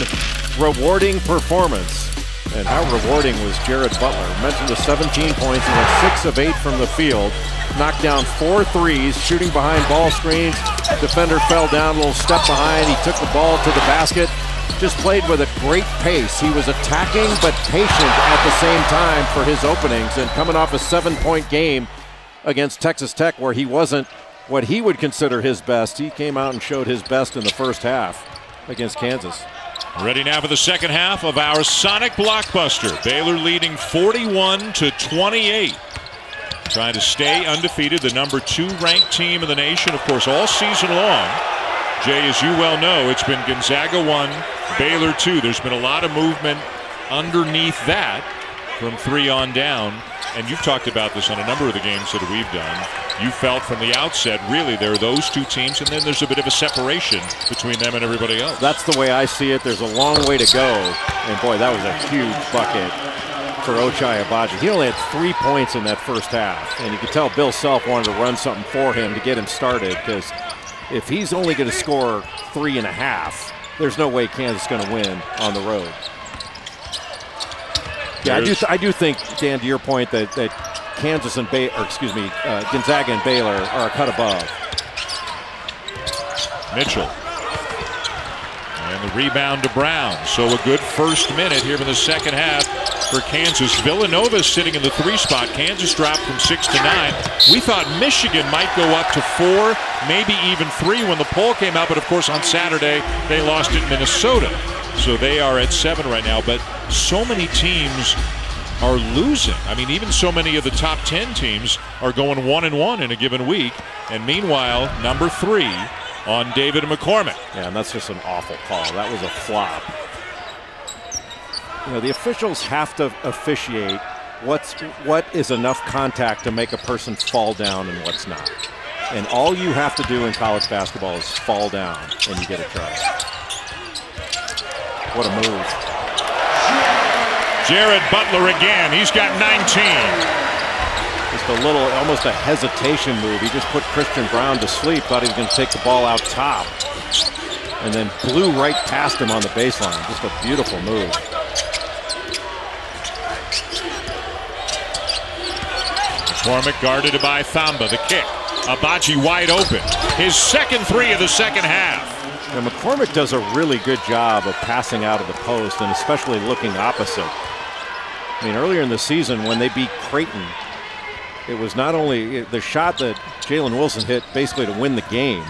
rewarding performance. And how rewarding was Jared Butler? Mentioned the 17 points, he went 6 of 8 from the field, knocked down 4 threes, shooting behind ball screens. Defender fell down, a little step behind. He took the ball to the basket. Just played with a great pace. He was attacking but patient at the same time for his openings, and coming off a 7-point game against Texas Tech where he wasn't what he would consider his best. He came out and showed his best in the first half against Kansas. Ready now for the second half of our Sonic blockbuster. Baylor leading 41-28. Trying to stay undefeated, the number 2 ranked team in the nation, of course, all season long. Jay, as you well know, it's been Gonzaga 1, Baylor 2. There's been a lot of movement underneath that from 3 on down. And you've talked about this on a number of the games that we've done. You felt from the outset, really, there are those 2 teams, and then there's a bit of a separation between them and everybody else. That's the way I see it. There's a long way to go. And, boy, that was a huge bucket for Ochai Agbaji. He only had 3 points in that first half. And you could tell Bill Self wanted to run something for him to get him started, because if he's only going to score 3.5, there's no way Kansas is going to win on the road. Yeah, I do think, Dan, to your point, that Kansas and Gonzaga and Baylor are a cut above. Mitchell. And the rebound to Brown. So a good first minute here in the second half for Kansas. Villanova sitting in the 3 spot. Kansas dropped from 6 to 9. We thought Michigan might go up to 4, maybe even 3 when the poll came out. But, of course, on Saturday, they lost at Minnesota. So they are at 7 right now. But so many teams are losing. I mean, even so many of the top 10 teams are going 1-1 in a given week. And meanwhile, number 3 on David McCormick. Yeah, and that's just an awful call. That was a flop. You know, the officials have to officiate what is enough contact to make a person fall down and what's not. And all you have to do in college basketball is fall down and you get a try. What a move. Jared Butler again. He's got 19. Just a little, almost a hesitation move. He just put Christian Brown to sleep, thought he was going to take the ball out top, and then blew right past him on the baseline. Just a beautiful move. McCormick guarded by Thamba. The kick. Agbaji wide open. His second 3 of the second half. Now, McCormick does a really good job of passing out of the post and especially looking opposite. I mean, earlier in the season when they beat Creighton, it was not only the shot that Jalen Wilson hit basically to win the game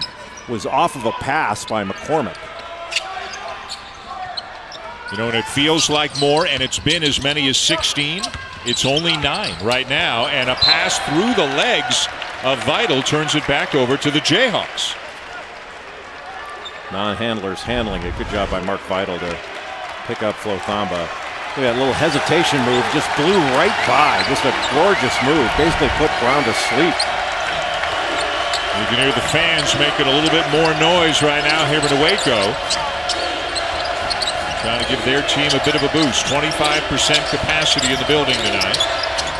was off of a pass by McCormick. You know, and it feels like more, and it's been as many as 16. It's only 9 right now, and a pass through the legs of Vital turns it back over to the Jayhawks. Non-handlers handling it. Good job by Mark Vital to pick up Flo Thamba. Look at that little hesitation move. Just blew right by. Just a gorgeous move. Basically put Brown to sleep. You can hear the fans making a little bit more noise right now here in Waco. Trying to give their team a bit of a boost. 25% capacity in the building tonight.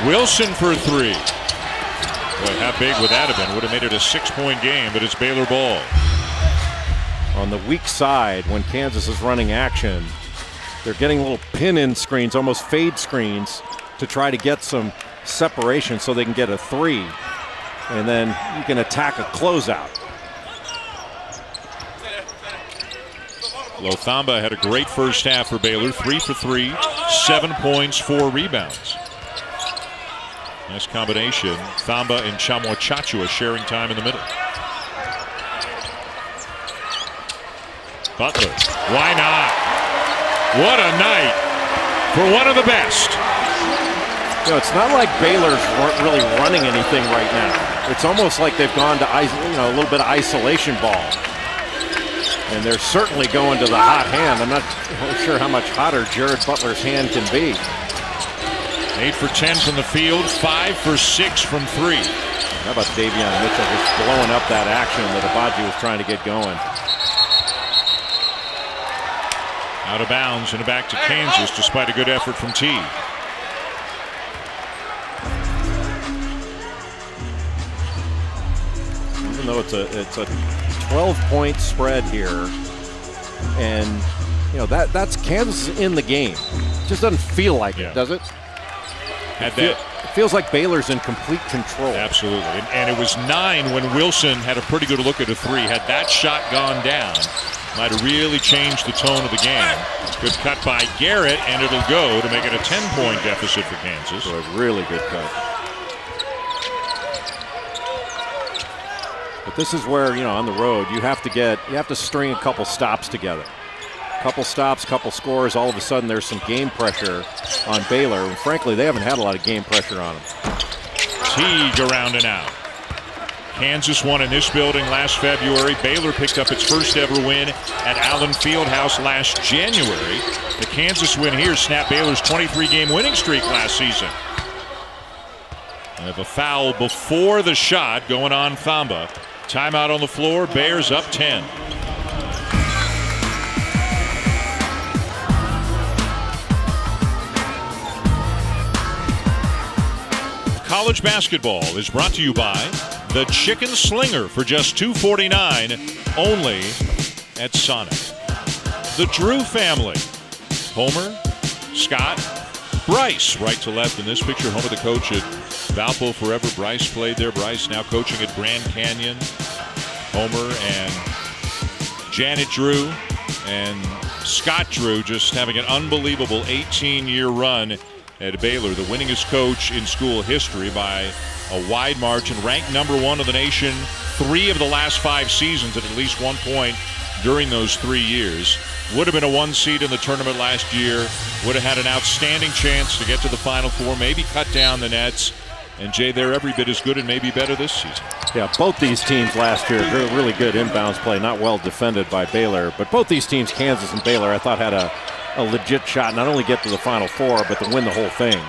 Wilson for 3. Boy, how big would that have been? Would have made it a 6-point game, but it's Baylor ball. On the weak side, when Kansas is running action, they're getting little pin-in screens, almost fade screens, to try to get some separation so they can get a three. And then you can attack a closeout. Lothamba had a great first half for Baylor. 3 for 3, 7 points, 4 rebounds. Nice combination. Thamba and Chamwa-Chachua sharing time in the middle. Butler, why not? What a night for one of the best. You know, it's not like Baylor's weren't really running anything right now. It's almost like they've gone to a little bit of isolation ball. And they're certainly going to the hot hand. I'm not sure how much hotter Jared Butler's hand can be. 8 for 10 from the field, 5 for 6 from 3. How about Davion Mitchell just blowing up that action that Abaji was trying to get going? Out of bounds and back to Kansas despite a good effort from T. Even though it's a 12-point spread here, and you know that's Kansas in the game. It just doesn't feel like it, does it? It feels like Baylor's in complete control. Absolutely, and it was 9 when Wilson had a pretty good look at a 3. Had that shot gone down, might have really changed the tone of the game. Good cut by Garrett, and it'll go to make it a 10-point deficit for Kansas. So a really good cut. But this is where, you know, on the road, you have to string a couple stops together. Couple stops, couple scores, all of a sudden there's some game pressure on Baylor. And frankly, they haven't had a lot of game pressure on them. Teague around and out. Kansas won in this building last February. Baylor picked up its first ever win at Allen Fieldhouse last January. The Kansas win here snapped Baylor's 23-game winning streak last season. They have a foul before the shot going on Thamba. Timeout on the floor. Bears up 10. College basketball is brought to you by the Chicken Slinger for just $2.49 only at Sonic. The Drew family. Homer, Scott, Bryce, right to left in this picture. Homer, the coach at Valpo forever. Bryce played there. Bryce now coaching at Grand Canyon. Homer and Janet Drew and Scott Drew just having an unbelievable 18-year run at Baylor, the winningest coach in school history by a wide margin, ranked #1 of the nation 3 of the last 5 seasons at least one point during those 3 years. Would have been a 1 seed in the tournament last year. Would have had an outstanding chance to get to the Final Four, maybe cut down the nets. And Jay, they're every bit as good and maybe better this season. Yeah, both these teams last year, really good inbounds play, not well defended by Baylor. But both these teams, Kansas and Baylor, I thought had a legit shot, not only get to the Final Four, but to win the whole thing.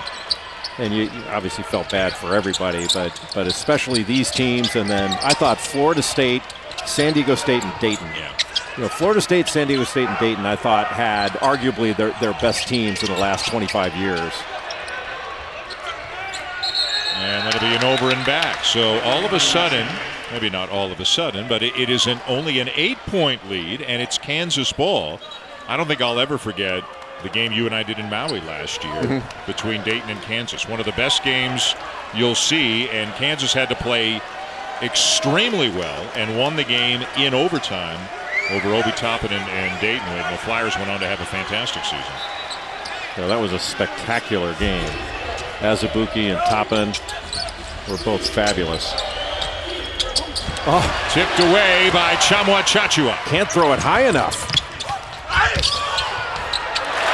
And you obviously felt bad for everybody, but especially these teams. And then I thought Florida State, San Diego State, and Dayton. Yeah. You know, Florida State, San Diego State, and Dayton, I thought had arguably their best teams in the last 25 years. And that'll be an over and back. So all of a sudden, maybe not all of a sudden, but it is only an 8-point lead, and it's Kansas ball. I don't think I'll ever forget the game you and I did in Maui last year between Dayton and Kansas. One of the best games you'll see, and Kansas had to play extremely well and won the game in overtime over Obi Toppin and Dayton. And the Flyers went on to have a fantastic season. So that was a spectacular game. Azubuike and Toppin were both fabulous. Oh, tipped away by Chamwa-Chachua. Can't throw it high enough.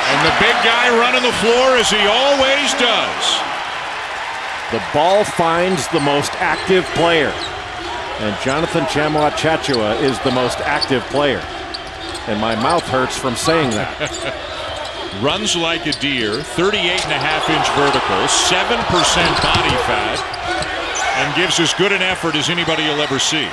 And the big guy running the floor as he always does. The ball finds the most active player. And Jonathan Chamwa-Chachua is the most active player. And my mouth hurts from saying that. Runs like a deer, 38.5-inch vertical, 7% body fat, and gives as good an effort as anybody you'll ever see.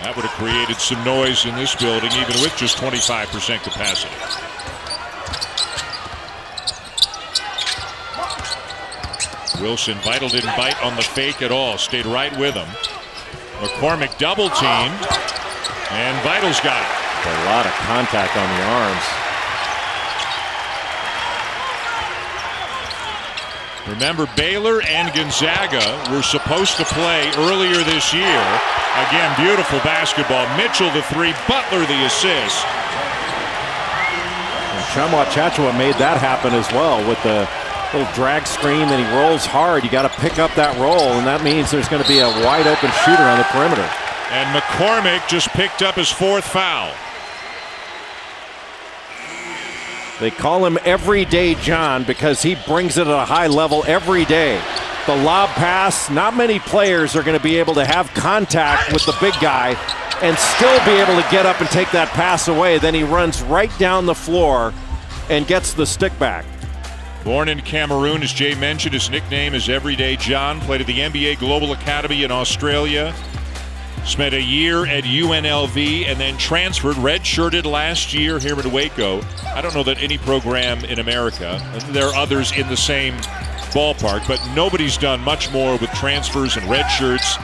That would have created some noise in this building, even with just 25% capacity. Wilson, Vital didn't bite on the fake at all. Stayed right with him. McCormick double teamed, and Vital's got it. A lot of contact on the arms. Remember, Baylor and Gonzaga were supposed to play earlier this year. Again, beautiful basketball. Mitchell the three, Butler the assist. And Chachua made that happen as well with the little drag screen. Then he rolls hard. You got to pick up that roll, and that means there's going to be a wide open shooter on the perimeter. And McCormick just picked up his 4th foul. They call him Everyday John because he brings it at a high level every day. The lob pass, not many players are going to be able to have contact with the big guy and still be able to get up and take that pass away. Then he runs right down the floor and gets the stick back. Born in Cameroon, as Jay mentioned, his nickname is Everyday John. Played at the NBA Global Academy in Australia. Spent a year at UNLV and then transferred, redshirted last year here in Waco. I don't know that any program in America, there are others in the same ballpark, but nobody's done much more with transfers and redshirts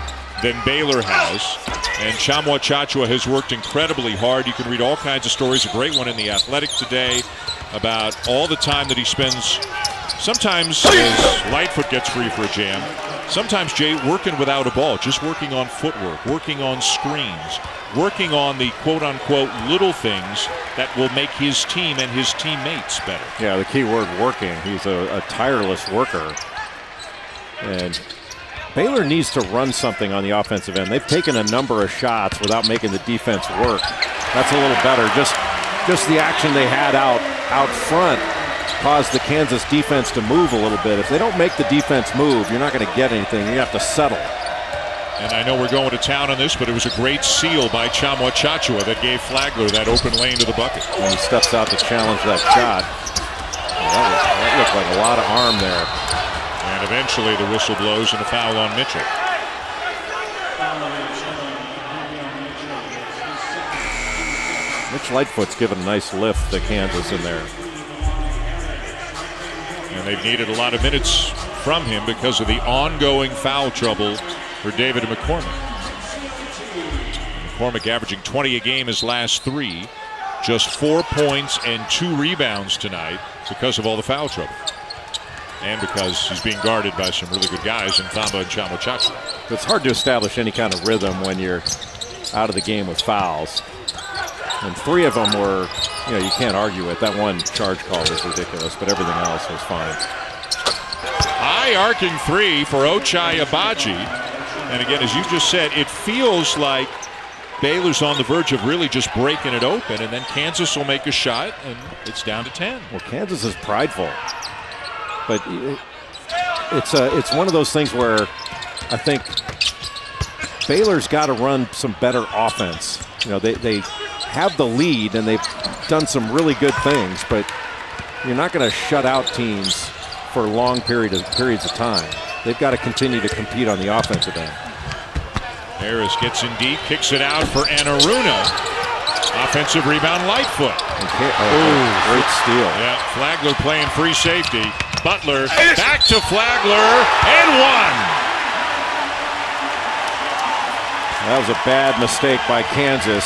than Baylor has. And Chachua has worked incredibly hard. You can read all kinds of stories. A great one in The Athletic today about all the time that he spends. Sometimes as Lightfoot gets free for a jam. Sometimes, Jay, working without a ball, just working on footwork, working on screens, working on the quote-unquote little things that will make his team and his teammates better. Yeah, the key word, working. He's a tireless worker. And Baylor needs to run something on the offensive end. They've taken a number of shots without making the defense work. That's a little better. Just the action they had out front caused the Kansas defense to move a little bit. If they don't make the defense move, you're not going to get anything. You have to settle. And I know we're going to town on this, but it was a great seal by Chachua that gave Flagler that open lane to the bucket. And he steps out to challenge that shot. That looked like a lot of arm there. And eventually the whistle blows and a foul on Mitchell. Mitch Lightfoot's given a nice lift to Kansas in there. And they've needed a lot of minutes from him because of the ongoing foul trouble for David McCormick. McCormick averaging 20 a game his last 3. Just 4 points and 2 rebounds tonight because of all the foul trouble. And because he's being guarded by some really good guys in Thamba and Chachua. It's hard to establish any kind of rhythm when you're out of the game with fouls. And 3 of them were, you can't argue with. That one charge call was ridiculous, but everything else was fine. High arcing 3 for Ochai Agbaji. And again, as you just said, it feels like Baylor's on the verge of really just breaking it open, and then Kansas will make a shot, and it's down to 10. Well, Kansas is prideful. But it's one of those things where I think Baylor's got to run some better offense. They have the lead and they've done some really good things, but you're not going to shut out teams for long periods of time. They've got to continue to compete on the offensive end. Harris gets in deep, kicks it out for Anaruna. Offensive rebound, Lightfoot. Great steal. Yeah, Flagler playing free safety. Butler back to Flagler and 1. That was a bad mistake by Kansas.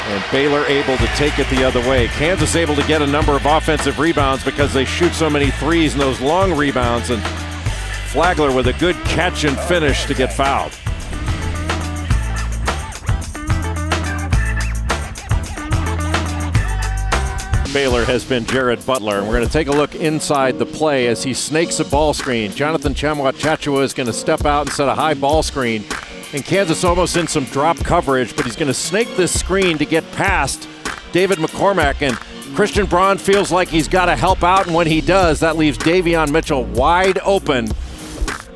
And Baylor able to take it the other way. Kansas able to get a number of offensive rebounds because they shoot so many threes and those long rebounds. And Flagler with a good catch and finish to get fouled. Baylor has been Jared Butler, and we're going to take a look inside the play as he snakes a ball screen. Jonathan Chachua is going to step out and set a high ball screen, and Kansas almost in some drop coverage, but he's going to snake this screen to get past David McCormick, and Christian Braun feels like he's got to help out, and when he does, that leaves Davion Mitchell wide open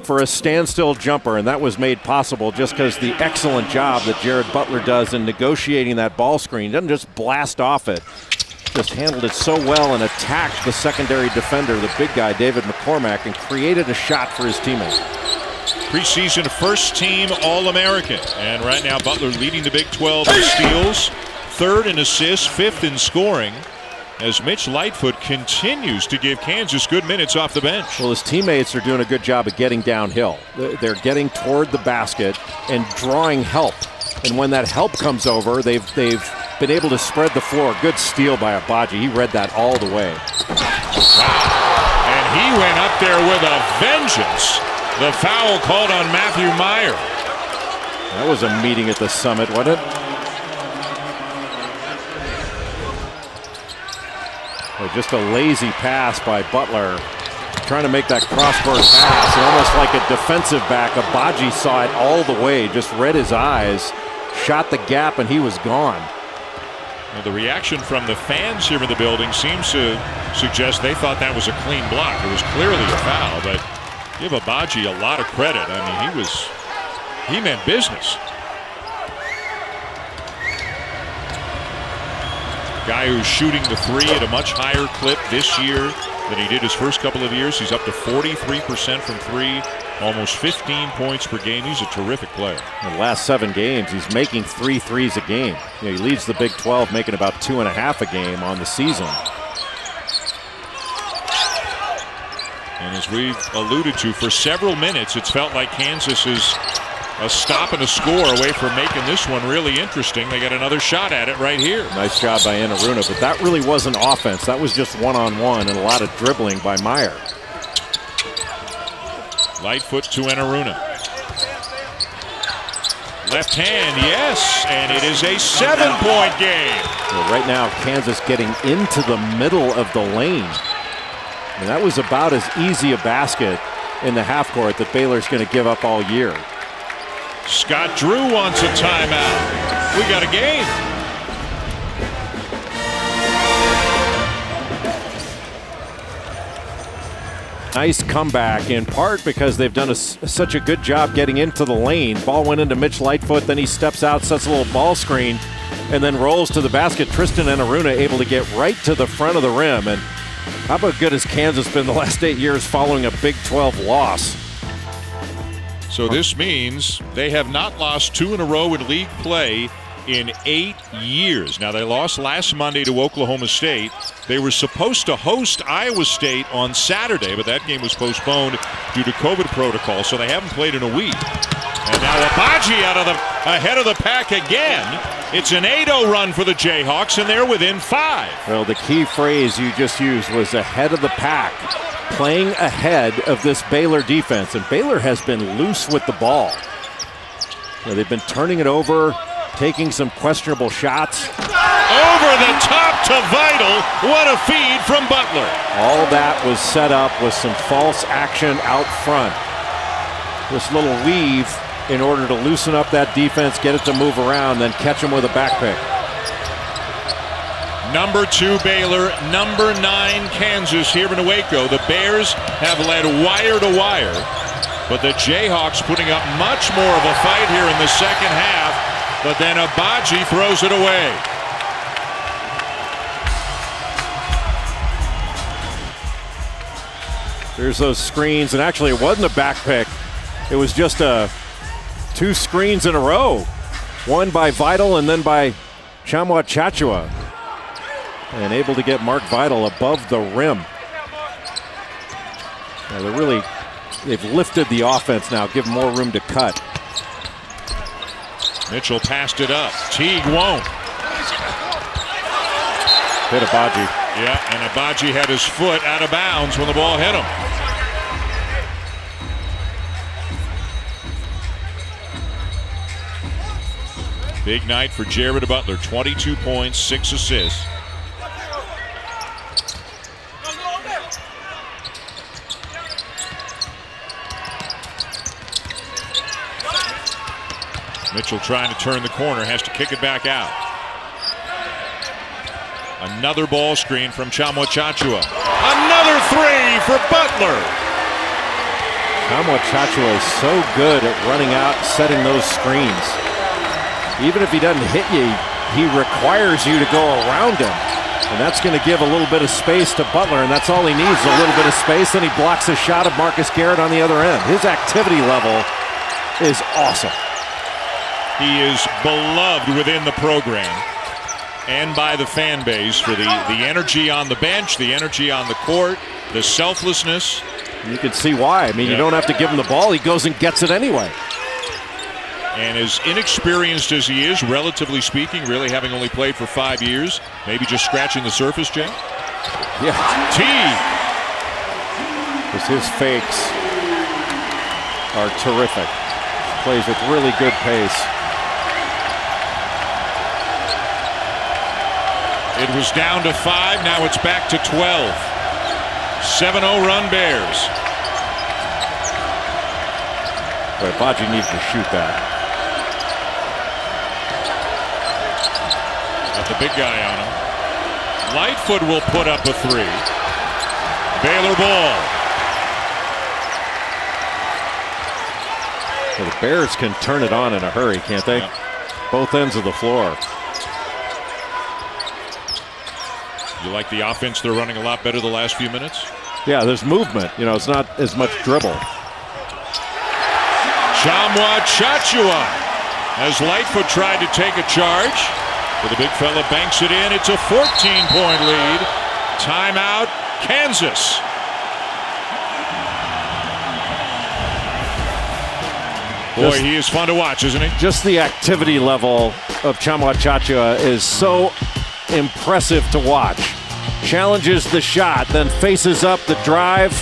for a standstill jumper, and that was made possible just because the excellent job that Jared Butler does in negotiating that ball screen. He doesn't just blast off it. Just handled it so well and attacked the secondary defender, the big guy, David McCormick, and created a shot for his teammate. Preseason first-team All-American. And right now, Butler leading the Big 12 in steals, 3rd in assists, 5th in scoring. as Mitch Lightfoot continues to give Kansas good minutes off the bench. Well, his teammates are doing a good job of getting downhill. They're getting toward the basket and drawing help. And when that help comes over, they've been able to spread the floor. Good steal by Agbaji. He read that all the way. And he went up there with a vengeance. The foul called on Matthew Meyer. That was a meeting at the Summit, wasn't it? Just a lazy pass by Butler, trying to make that cross-court pass, and almost like a defensive back. Agbaji saw it all the way, just read his eyes, shot the gap, and he was gone. Well, the reaction from the fans here in the building seems to suggest they thought that was a clean block. It was clearly a foul, but give Agbaji a lot of credit. I mean, he meant business. Guy who's shooting the three at a much higher clip this year than he did his first couple of years. He's up to 43% from three, almost 15 points per game. He's a terrific player. In the last 7 games, he's making 3 threes a game. He leads the Big 12, making about 2.5 a game on the season. And as we've alluded to, for several minutes, it's felt like Kansas is a stop and a score away from making this one really interesting. They got another shot at it right here. Nice job by Enaruna, but that really wasn't offense. That was just one-on-one and a lot of dribbling by Meyer. Lightfoot to Enaruna. Left hand, yes, and it is a 7-point game. Well, right now, Kansas getting into the middle of the lane. And that was about as easy a basket in the half court that Baylor's going to give up all year. Scott Drew wants a timeout. We got a game. Nice comeback, in part because they've done such a good job getting into the lane. Ball went into Mitch Lightfoot, then he steps out, sets a little ball screen, and then rolls to the basket. Tristan Enaruna able to get right to the front of the rim. And how about good has Kansas been the last 8 years following a Big 12 loss? So this means they have not lost 2 in a row in league play in 8 years. Now, they lost last Monday to Oklahoma State. They were supposed to host Iowa State on Saturday, but that game was postponed due to COVID protocol, so they haven't played in a week. And now Agbaji ahead of the pack again. It's an 8-0 run for the Jayhawks, and they're within 5. Well, the key phrase you just used was ahead of the pack. Playing ahead of this Baylor defense, and Baylor has been loose with the ball. They've been turning it over, taking some questionable shots. Over the top to Vital. What a feed from Butler. All that was set up with some false action out front. This little weave in order to loosen up that defense, get it to move around, then catch them with a back pick. Number 2 Baylor, number 9 Kansas here in Waco. The Bears have led wire to wire, but the Jayhawks putting up much more of a fight here in the second half, but then Agbaji throws it away. There's those screens, and actually it wasn't a back pick. It was just 2 screens in a row. One by Vital and then by Chamwa Chachua. And able to get Mark Vital above the rim. They've lifted the offense now, give more room to cut. Mitchell passed it up. Teague won't. Hit Agbaji. Yeah, and Agbaji had his foot out of bounds when the ball hit him. Big night for Jared Butler. 22 points, 6 assists. Mitchell trying to turn the corner, has to kick it back out. Another ball screen from Chamwa Chachua. Another 3 for Butler. Chamwa Chachua is so good at running out, setting those screens. Even if he doesn't hit you, he requires you to go around him. And that's going to give a little bit of space to Butler, and that's all he needs, a little bit of space. Then he blocks a shot of Marcus Garrett on the other end. His activity level is awesome. He is beloved within the program. and by the fan base for the energy on the bench, the energy on the court, the selflessness. You can see why. I mean, you don't have to give him the ball. He goes and gets it anyway. And as inexperienced as he is, relatively speaking, really having only played for 5 years, maybe just scratching the surface, Jay? Yeah. Teague. Because his fakes are terrific. Plays with really good pace. It was down to 5. Now it's back to 12. 7-0 run Bears. But Baji needs to shoot that. Got the big guy on him. Lightfoot will put up a 3. Baylor ball. So the Bears can turn it on in a hurry, can't they? Yeah. Both ends of the floor. You like the offense they're running a lot better the last few minutes? Yeah, there's movement. You know, it's not as much dribble. Chachua as Lightfoot tried to take a charge. But the big fella banks it in. It's a 14-point lead. Timeout, Kansas. Boy, he is fun to watch, isn't he? Just the activity level of Chachua is so impressive to watch. Challenges the shot, then faces up the drive.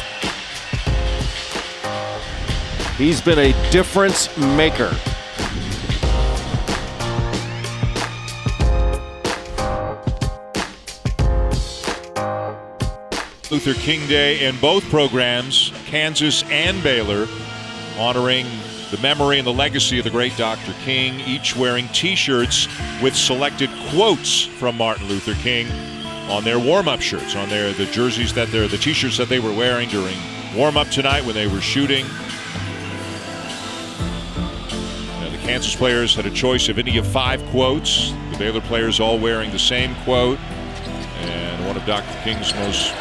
He's been a difference maker. Luther King Day in both programs, Kansas and Baylor, honoring the memory and the legacy of the great Dr. King, each wearing T-shirts with selected quotes from Martin Luther King on their warm-up shirts, on the jerseys that the T-shirts that they were wearing during warm-up tonight when they were shooting. The Kansas players had a choice of any of 5 quotes. The Baylor players all wearing the same quote, and one of Dr. King's most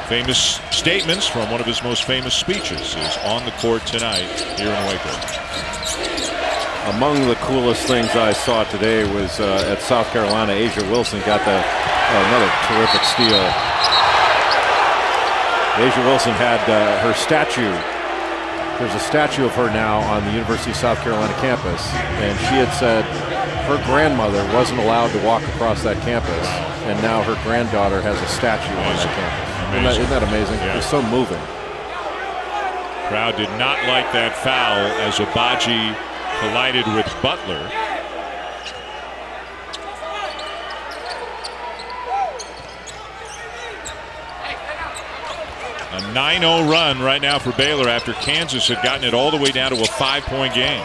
famous statements from one of his most famous speeches is on the court tonight here in Waco. Among the coolest things I saw today was at South Carolina, Asia Wilson got another terrific steal. Asia Wilson had her statue. There's a statue of her now on the University of South Carolina campus, and she had said her grandmother wasn't allowed to walk across that campus, and now her granddaughter has a statue on that campus. Isn't that amazing? Yeah. It's so moving. Crowd did not like that foul as Abaji collided with Butler. A 9-0 run right now for Baylor after Kansas had gotten it all the way down to a 5-point game.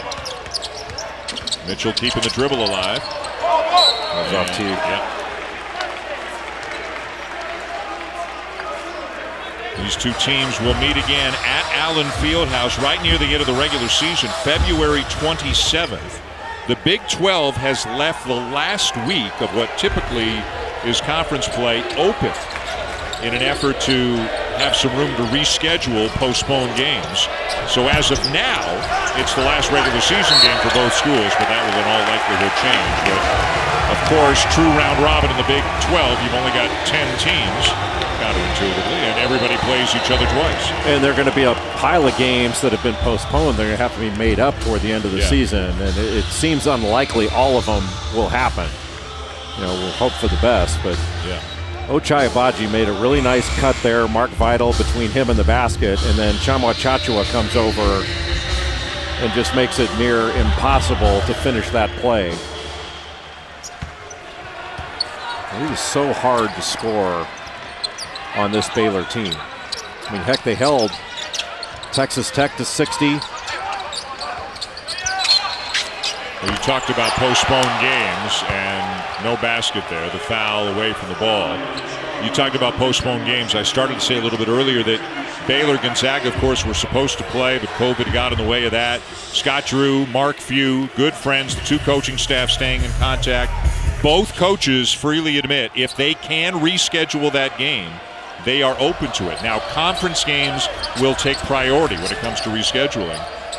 Mitchell keeping the dribble alive. That was off Teague. Yep. These two teams will meet again at Allen Fieldhouse right near the end of the regular season, February 27th. The Big 12 has left the last week of what typically is conference play open in an effort to have some room to reschedule postponed games. So as of now, it's the last regular season game for both schools, but that will in all likelihood change. But of course, true round robin in the Big 12, you've only got 10 teams. Counterintuitively, and everybody plays each other twice. And there are going to be a pile of games that have been postponed. They're going to have to be made up toward the end of the season, and it seems unlikely all of them will happen. You know, we'll hope for the best, but Ochai Agbaji made a really nice cut there. Mark Vidal between him and the basket, and then Chachua comes over and just makes it near impossible to finish that play. It is so hard to score on this Baylor team. I mean, heck, they held Texas Tech to 60. Well, you talked about postponed games and no basket there, the foul away from the ball. You talked about postponed games. I started to say a little bit earlier that Baylor, Gonzaga, of course, were supposed to play, but COVID got in the way of that. Scott Drew, Mark Few, good friends, the two coaching staff staying in contact. Both coaches freely admit if they can reschedule that game, they are open to it. Now, conference games will take priority when it comes to rescheduling.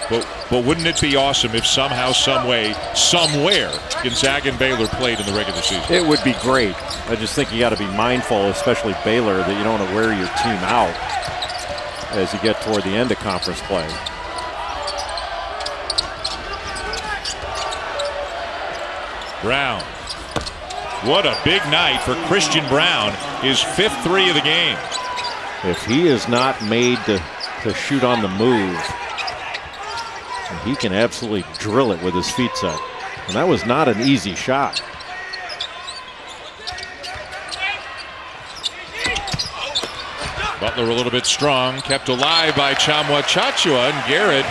But wouldn't it be awesome if somehow, some way, somewhere, Gonzaga and Baylor played in the regular season? It would be great. I just think you got to be mindful, especially Baylor, that you don't want to wear your team out as you get toward the end of conference play. Brown. What a big night for Christian Brown. His 5th three of the game. If he is not made to shoot on the move, he can absolutely drill it with his feet set. And that was not an easy shot. Butler a little bit strong, kept alive by Tchamwa Tchatchoua, and Garrett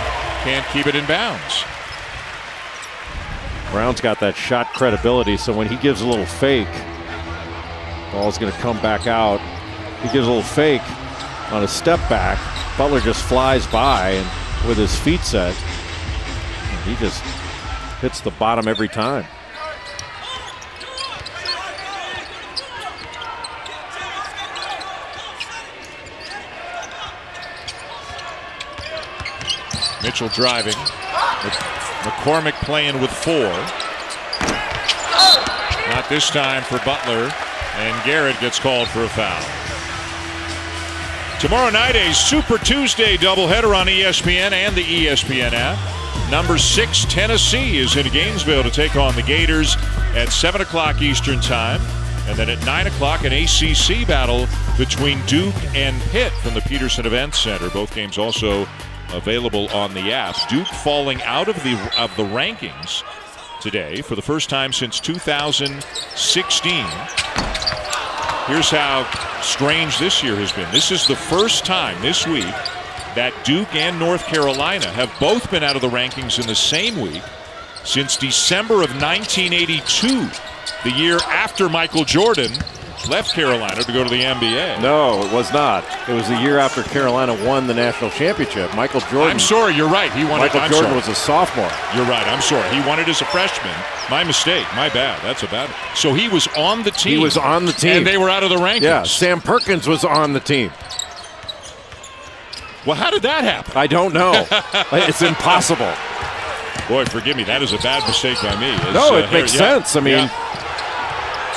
can't keep it in bounds. Brown's got that shot credibility, so when he gives a little fake, ball's going to come back out. He gives a little fake on a step back. Butler just flies by and with his feet set. He just hits the bottom every time. Mitchell driving. McCormick playing with 4. Not this time for Butler, and Garrett gets called for a foul. Tomorrow night, a Super Tuesday doubleheader on ESPN and the ESPN app. Number 6 Tennessee is in Gainesville to take on the Gators at 7 o'clock Eastern time. And then at 9 o'clock, an ACC battle between Duke and Pitt from the Peterson Events Center. Both games also available on the app. Duke falling out of the rankings today for the first time since 2016. Here's how strange this year has been. This is the first time this week that Duke and North Carolina have both been out of the rankings in the same week since December of 1982, the year after Michael Jordan left Carolina to go to the NBA. No, it was not. It was the year after Carolina won the national championship. Michael Jordan. I'm sorry, you're right. He won it. Michael Jordan was a sophomore. You're right. I'm sorry. He won it as a freshman. My mistake. My bad. That's a bad. So he was on the team. He was on the team. And they were out of the rankings. Yeah, Sam Perkins was on the team. Well, how did that happen? I don't know. It's impossible. Boy, forgive me. That is a bad mistake by me. No, it makes sense. I mean, yeah.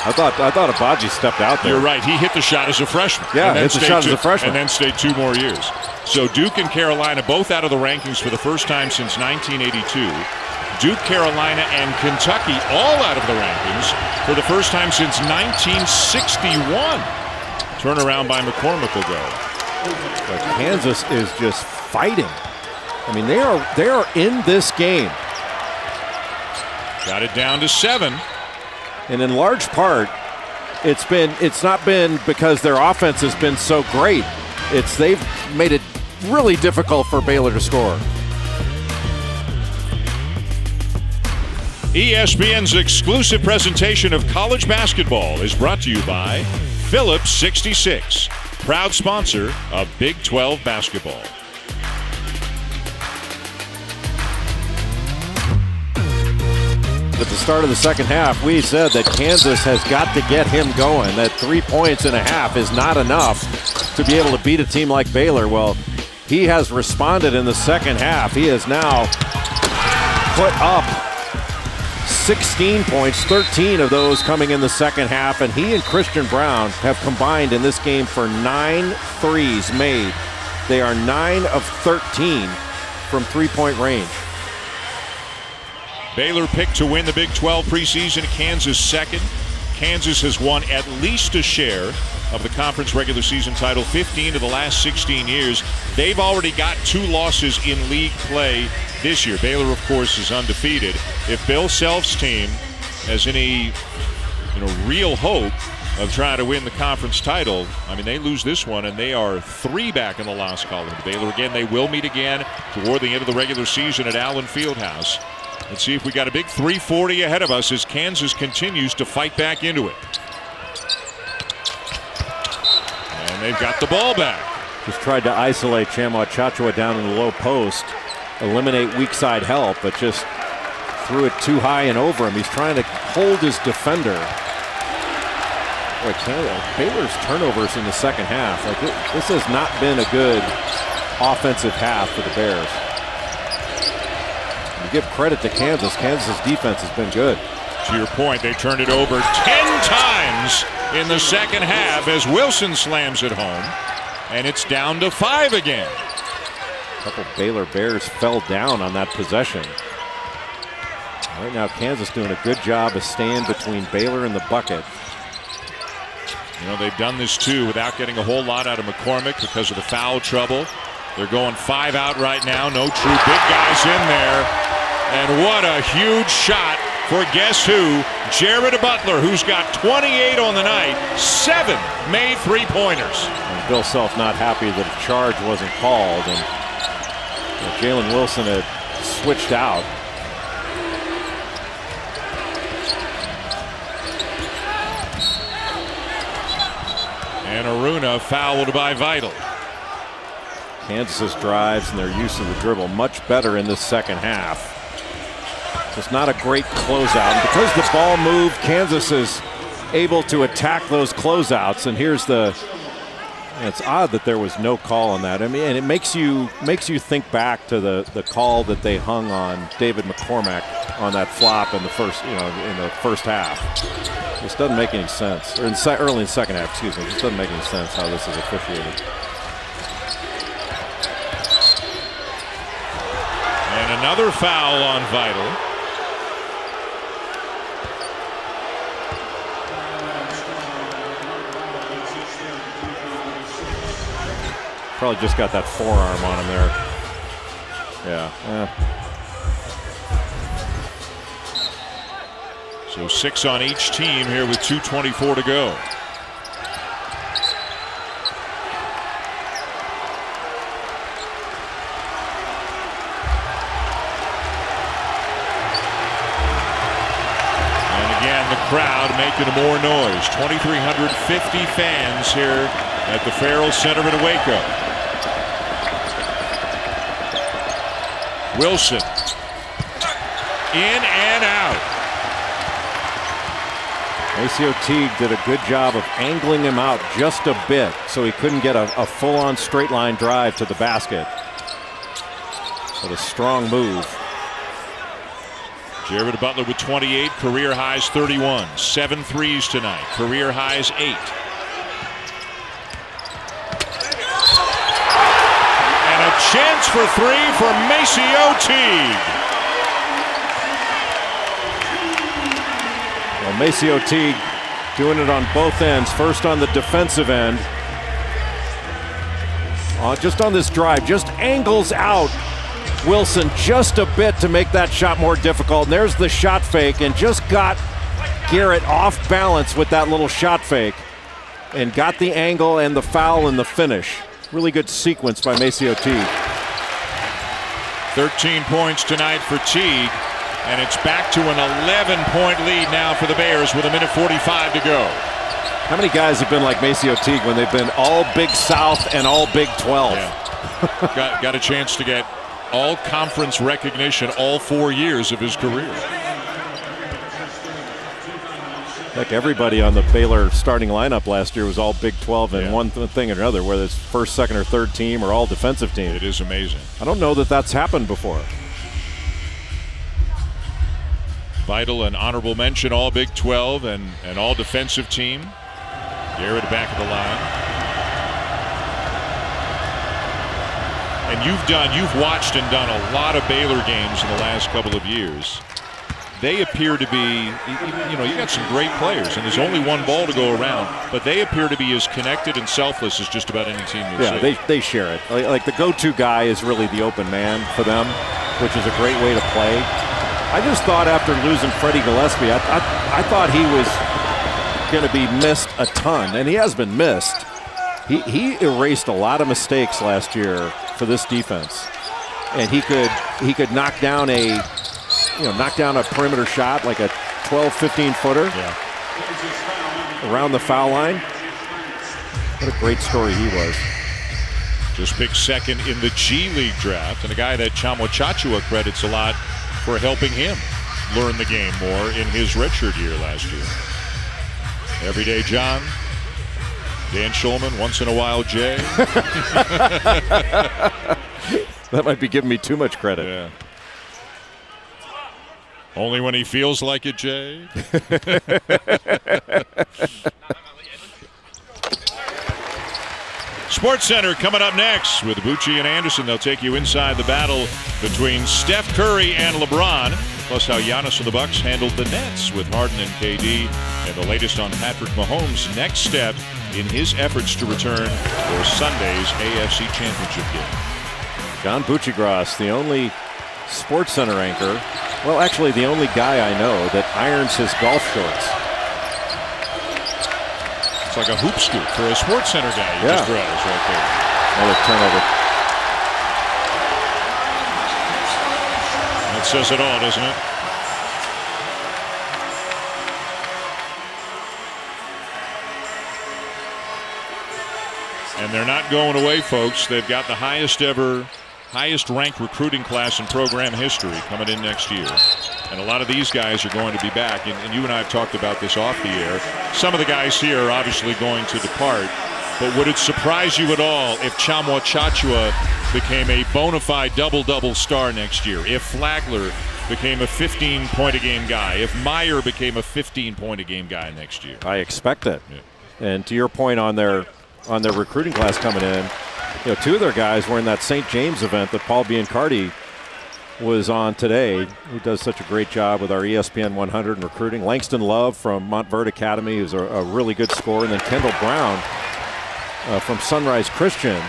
I thought Abaji stepped out there. You're right. He hit the shot as a freshman. Yeah, hit the shot as a freshman. And then stayed 2 more years. So Duke and Carolina both out of the rankings for the first time since 1982. Duke, Carolina, and Kentucky all out of the rankings for the first time since 1961. Turnaround by McCormick will go. But Kansas is just fighting. I mean, they are in this game. Got it down to 7. And in large part, it's not been because their offense has been so great. They've made it really difficult for Baylor to score. ESPN's exclusive presentation of college basketball is brought to you by Phillips 66, proud sponsor of Big 12 basketball. At the start of the second half, we said that Kansas has got to get him going, that 3 points and a half is not enough to be able to beat a team like Baylor. Well, he has responded in the second half. He has now put up 16 points, 13 of those coming in the second half, and he and Christian Brown have combined in this game for 9 threes made. They are 9 of 13 from three-point range. Baylor picked to win the Big 12 preseason, Kansas second. Kansas has won at least a share of the conference regular season title 15 of the last 16 years. They've already got 2 losses in league play this year. Baylor, of course, is undefeated. If Bill Self's team has any real hope of trying to win the conference title, I mean, they lose this one and they are 3 back in the loss column. Baylor again, they will meet again toward the end of the regular season at Allen Fieldhouse. Let's see if we got a big 340 ahead of us as Kansas continues to fight back into it. And they've got the ball back. Just tried to isolate Tchamwa Tchatchoua down in the low post, eliminate weak side help, but just threw it too high and over him. He's trying to hold his defender. Boy, Baylor's turnovers in the second half. This has not been a good offensive half for the Bears. You give credit to Kansas. Kansas's defense has been good. To your point, they turned it over 10 times in the second half as Wilson slams it home, and it's down to 5 again. A couple Baylor Bears fell down on that possession. Right now, Kansas doing a good job of staying between Baylor and the bucket. You know, they've done this too without getting a whole lot out of McCormick because of the foul trouble. They're going 5 out right now. No true big guys in there. And what a huge shot for guess who? Jared Butler, who's got 28 on the night. 7 made three-pointers. And Bill Self not happy that a charge wasn't called. And Jalen Wilson had switched out. And Aruna fouled by Vital. Kansas's drives and their use of the dribble much better in this second half. It's not a great closeout. And because the ball moved, Kansas is able to attack those closeouts. And here's the, it's odd that there was no call on that. I mean, and it makes you think back to the call that they hung on David McCormack on that flop in the first, in the first half. This doesn't make any sense. Or early in the second half, excuse me. It just doesn't make any sense how this is officiated. And another foul on Vital. Probably just got that forearm on him there. Yeah. So 6 on each team here with 2:24 to go. And again, the crowd making more noise. 2,350 fans here at the Farrell Center in Waco. Wilson in and out. Maceo Teague did a good job of angling him out just a bit so he couldn't get a full-on straight line drive to the basket. But a strong move. Jared Butler with 28, career highs 31. 7 threes tonight, career highs 8. And a chance for 3 for Maceo Teague. Maceo Teague doing it on both ends. First on the defensive end. Just on this drive, just angles out Wilson just a bit to make that shot more difficult. And there's the shot fake and just got Garrett off balance with that little shot fake. And got the angle and the foul and the finish. Really good sequence by Maceo Teague. 13 points tonight for Teague. And it's back to an 11-point lead now for the Bears with 1:45 to go. How many guys have been like Maceo Teague when they've been all Big South and all Big 12? Yeah. got a chance to get all conference recognition all 4 years of his career. Like everybody on the Baylor starting lineup last year was all Big 12 and one thing or another, whether it's first, second, or third team or all defensive team. It is amazing. I don't know that that's happened before. Vital and honorable mention, all Big 12 and all defensive team. Garrett back of the line. And you've watched and done a lot of Baylor games in the last couple of years. They appear to be, you got some great players, and there's only one ball to go around, but they appear to be as connected and selfless as just about any team you see. Yeah, they share it. Like the go-to guy is really the open man for them, which is a great way to play. I just thought after losing Freddie Gillespie, I thought he was going to be missed a ton, and he has been missed. He erased a lot of mistakes last year for this defense, and he could knock down a perimeter shot like a 12-15 footer around the foul line. What a great story he was. Just picked second in the G League draft, and a guy that Chamo Chachua credits a lot for helping him learn the game more in his redshirt year last year. Everyday John, Dan Schulman, once in a while Jay. That might be giving me too much credit. Yeah. Only when he feels like it, Jay. Sports Center coming up next with Bucci and Anderson. They'll take you inside the battle between Steph Curry and LeBron, plus how Giannis and the Bucks handled the Nets with Harden and KD, and the latest on Patrick Mahomes' next step in his efforts to return for Sunday's AFC Championship game. John Buccigross, the only Sports Center anchor, well, actually the only guy I know that irons his golf shorts. It's like a hoop scoop for a Sports Center guy. You just realized right there. Another turnover. That says it all, doesn't it? And they're not going away, folks. They've got the highest ranked recruiting class in program history coming in next year. And a lot of these guys are going to be back. And you and I have talked about this off the air. Some of the guys here are obviously going to depart. But would it surprise you at all if Tchamwa Tchatchoua became a bona fide double-double star next year? If Flagler became a 15-point-a-game guy? If Meyer became a 15-point-a-game guy next year? I expect it. Yeah. And to your point on their recruiting class coming in, you know, two of their guys were in that St. James event that Paul Biancardi was on today. He does such a great job with our ESPN 100 and recruiting. Langston Love from Montverde Academy, who's a really good scorer, and then Kendall Brown from Sunrise Christian.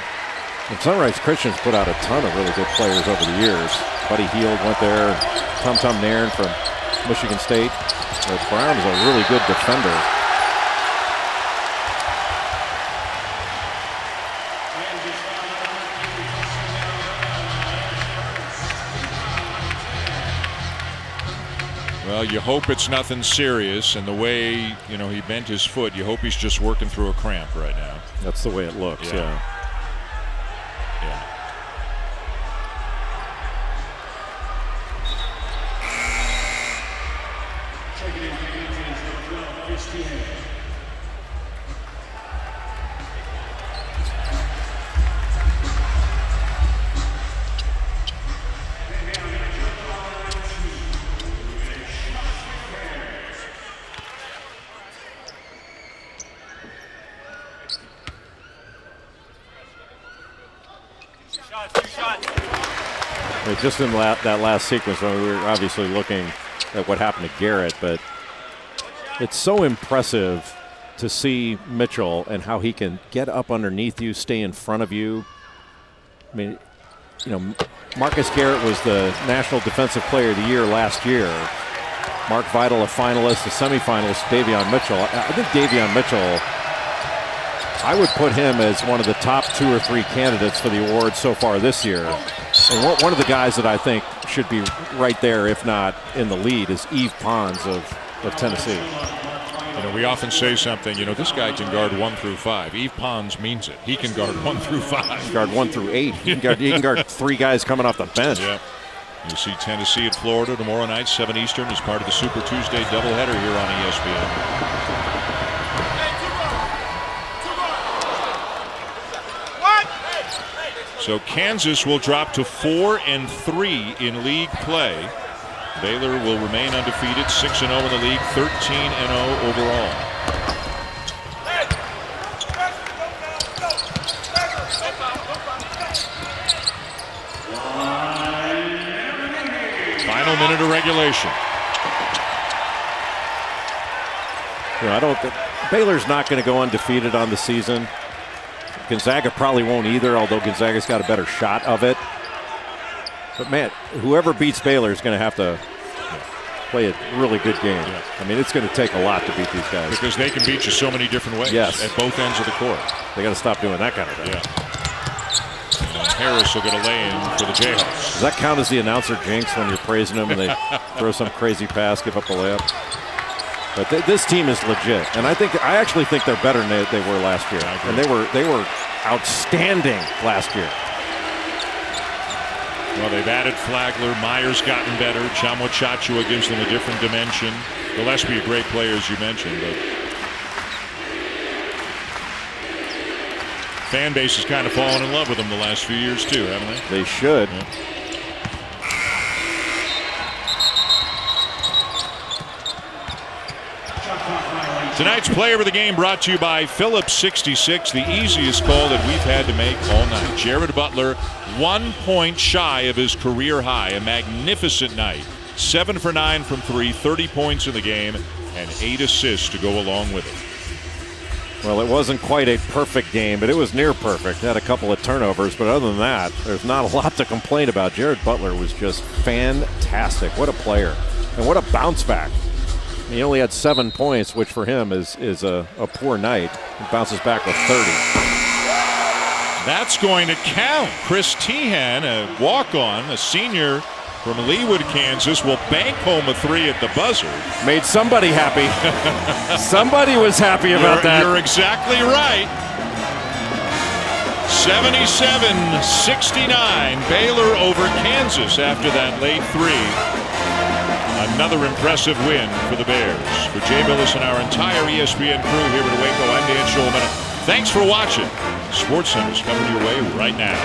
And Sunrise Christian's put out a ton of really good players over the years. Buddy Hield went there. Tum Tum Nairn from Michigan State. Brown is a really good defender. Well, you hope it's nothing serious, and the way, you know, he bent his foot, you hope he's just working through a cramp right now. That's the way it looks, yeah. Just in that last sequence, when we were obviously looking at what happened to Garrett, but it's so impressive to see Mitchell and how he can get up underneath you, stay in front of you. I mean, you know, Marcus Garrett was the National Defensive Player of the Year last year. Mark Vidal, a finalist, a semifinalist, Davion Mitchell. I think Davion Mitchell, I would put him as one of the top 2 or 3 candidates for the award so far this year. And one of the guys that I think should be right there, if not in the lead, is Yves Pons of Tennessee. You know, we often say something, you know, this guy can guard 1 through 5. Yves Pons means it. He can guard 1 through 5. He can guard 1 through 8. He can guard 3 guys coming off the bench. Yeah. You see Tennessee at Florida tomorrow night, 7 Eastern, as part of the Super Tuesday doubleheader here on ESPN. So Kansas will drop to 4-3 in league play. Baylor will remain undefeated, 6-0 in the league, 13-0 overall. Final minute of regulation. You know, I don't think Baylor's not going to go undefeated on the season. Gonzaga probably won't either, although Gonzaga's got a better shot of it. But, man, whoever beats Baylor is going to have to play a really good game. Yeah. I mean, it's going to take a lot to beat these guys. Because they can beat you so many different ways at both ends of the court. They got to stop doing that kind of thing. Yeah. And Harris will get a lay-in for the Jayhawks. Does that count as the announcer jinx when you're praising them and they throw some crazy pass, give up a layup? But this team is legit, and I actually think they're better than they were last year. And they were outstanding last year. Well, they've added Flagler. Meyer's gotten better. Tchamwa Tchatchoua gives them a different dimension. Gillespie, a great player, as you mentioned. But fan base has kind of fallen in love with them the last few years, too, haven't they? They should. Yeah. Tonight's player of the game brought to you by Phillips 66, the easiest call that we've had to make all night. Jared Butler, 1 point shy of his career high. A magnificent night. 7 for 9 from 3, 30 points in the game, and 8 assists to go along with it. Well, it wasn't quite a perfect game, but it was near perfect. Had a couple of turnovers, but other than that, there's not a lot to complain about. Jared Butler was just fantastic. What a player, and what a bounce back. He only had 7 points, which for him is a poor night. He bounces back with 30. That's going to count. Chris Tehan, a walk-on, a senior from Leawood, Kansas, will bank home a 3 at the buzzer. Made somebody happy. Somebody was happy about that. You're exactly right. 77-69, Baylor over Kansas after that late 3. Another impressive win for the Bears. For Jay Billis and our entire ESPN crew here in Waco, I'm Dan Schulman. Thanks for watching. SportsCenter's coming your way right now.